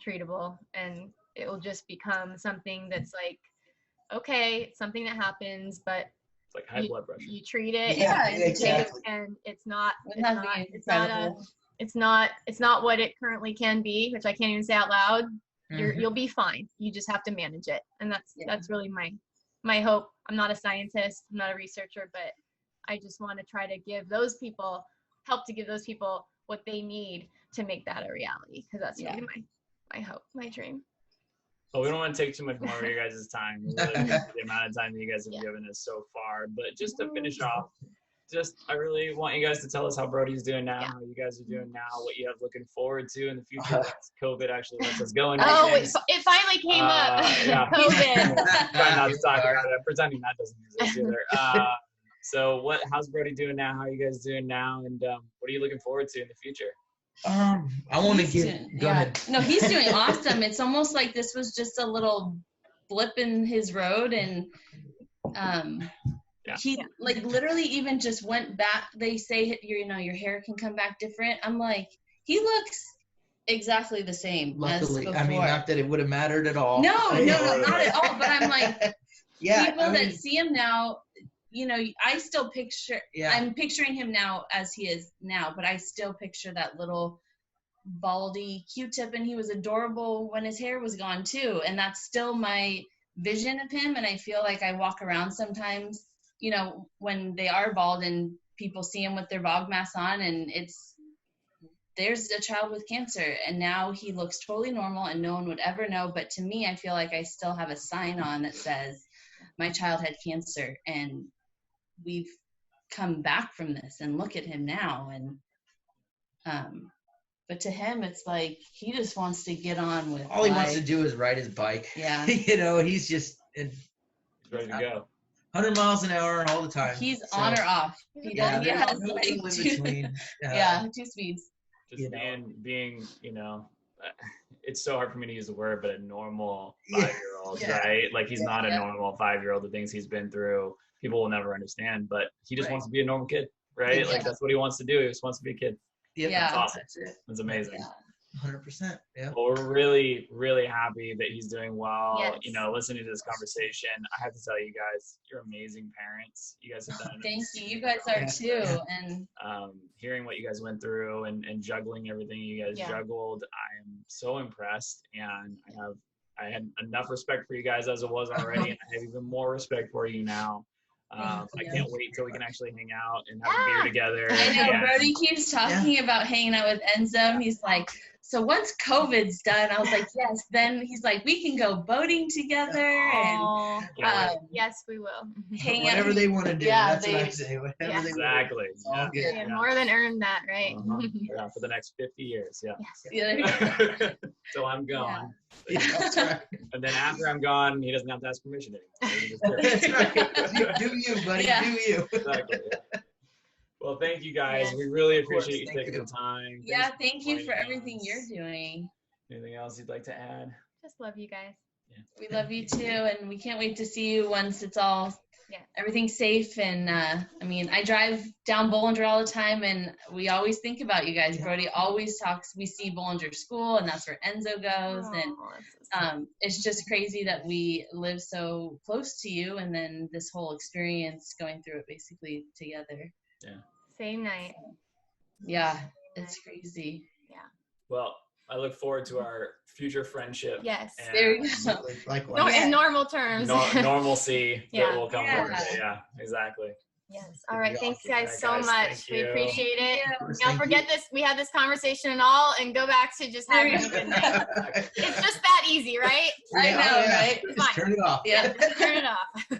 Speaker 3: treatable, and it will just become something that's like, okay, it's something that happens, but
Speaker 1: it's like high blood pressure.
Speaker 3: You treat it,
Speaker 4: exactly.
Speaker 3: and it's not what it currently can be, which I can't even say out loud. You'll be fine. You just have to manage it, and that's really my hope. I'm not a scientist, I'm not a researcher, but I just want to try to help to give those people what they need to make that a reality, because that's really my hope, my dream.
Speaker 1: Well, we don't want to take too much more of your guys' time. Really, the amount of time that you guys have given us so far. But just to finish off, I really want you guys to tell us how Brody's doing now, how you guys are doing now, what you have looking forward to in the future. COVID actually lets us go into things.
Speaker 3: It finally came up. COVID.
Speaker 1: Try not to talk about it. Pretending that doesn't exist either. So how's Brody doing now? How are you guys doing now? And what are you looking forward to in the future?
Speaker 4: I want to go ahead.
Speaker 2: No, he's doing awesome. It's almost like this was just a little blip in his road, and he like literally even just went back. They say your hair can come back different. I'm like, he looks exactly the same.
Speaker 4: Luckily,
Speaker 2: as before.
Speaker 4: not that it would have mattered at all.
Speaker 2: No, not at all. But I'm like, people that see him now, I still picture, I'm picturing him now as he is now, but I still picture that little baldy Q-tip, and he was adorable when his hair was gone too. And that's still my vision of him. And I feel like I walk around sometimes, when they are bald and people see him with their bog mask on, and there's a child with cancer, and now he looks totally normal and no one would ever know. But to me, I feel like I still have a sign on that says my child had cancer, and we've come back from this, and look at him now. And but to him, it's like he just wants to get on with
Speaker 4: all he wants to do is ride his bike.
Speaker 2: Yeah.
Speaker 4: He's just
Speaker 1: ready to go.
Speaker 4: 100 miles an hour all the time.
Speaker 2: He's on or off. He has like two speeds.
Speaker 1: Just being, it's so hard for me to use the word, but a normal 5-year-old, right? Like he's not a normal 5-year-old. The things he's been through, people will never understand, but he just wants to be a normal kid, right? Like that's what he wants to do. He just wants to be a kid.
Speaker 4: Yep.
Speaker 2: Yeah.
Speaker 1: That's awesome. That's amazing.
Speaker 4: 100%. Yeah.
Speaker 1: Well, we're really, really happy that he's doing well.
Speaker 3: Yes.
Speaker 1: You know, listening to this conversation, I have to tell you guys, you're amazing parents. You guys have done an
Speaker 2: Thank you. You guys are too. And
Speaker 1: hearing what you guys went through and juggling everything you guys juggled, I am so impressed, and I had enough respect for you guys as it was already, and I have even more respect for you now. I can't wait till we can actually hang out and have a beer together.
Speaker 2: I know Brody keeps talking about hanging out with Enzo. He's like, so once COVID's done, I was like, yes. Then he's like, we can go boating together and
Speaker 3: yes, we will.
Speaker 2: Hang
Speaker 4: whatever
Speaker 2: out.
Speaker 4: they want to do. That's what I say. Whatever they
Speaker 1: exactly.
Speaker 4: all good.
Speaker 3: Yeah, more than earned that, right?
Speaker 1: Yeah, for the next 50 years. Yeah.
Speaker 2: Yeah.
Speaker 1: Till I'm gone.
Speaker 4: Yeah, that's right.
Speaker 1: And then after I'm gone, he doesn't have to ask permission anymore.
Speaker 4: That's right. Do you, buddy?
Speaker 2: Yeah.
Speaker 4: Do you?
Speaker 1: Exactly. Yeah. Well, thank you guys. We really appreciate you
Speaker 4: Thank
Speaker 1: taking
Speaker 4: you.
Speaker 1: the time.
Speaker 2: Yeah,
Speaker 1: Thanks
Speaker 2: thank you for
Speaker 1: joining
Speaker 2: everything
Speaker 1: us.
Speaker 2: you're doing.
Speaker 1: Anything else you'd like to add?
Speaker 3: Just love you guys.
Speaker 2: We love you too, and we can't wait to see you once it's all everything's safe. And I mean, I drive down Bollinger all the time, and we always think about you guys. Brody always talks. We see Bollinger School, and that's where Enzo goes, and it's just crazy that we live so close to you, and then this whole experience going through it basically together.
Speaker 1: Yeah.
Speaker 3: Same night.
Speaker 2: Yeah, it's crazy.
Speaker 3: Yeah.
Speaker 1: Well, I look forward to our future friendship.
Speaker 3: Yes.
Speaker 1: And
Speaker 2: There you go.
Speaker 4: Likewise.
Speaker 3: No, in normal terms.
Speaker 1: normalcy that will come
Speaker 2: Yeah.
Speaker 1: from it. Yeah, exactly.
Speaker 3: Yes. All right. Thanks,
Speaker 1: All right,
Speaker 3: guys, so
Speaker 1: guys,
Speaker 3: much.
Speaker 1: thank
Speaker 3: We
Speaker 1: you.
Speaker 3: appreciate it.
Speaker 4: course,
Speaker 3: Don't
Speaker 4: thank
Speaker 3: forget this. We had this conversation and all, and go back to just having a good night. It's just that easy, right?
Speaker 2: I know, right?
Speaker 4: Just turn it off.
Speaker 2: Yeah.
Speaker 3: Turn it off.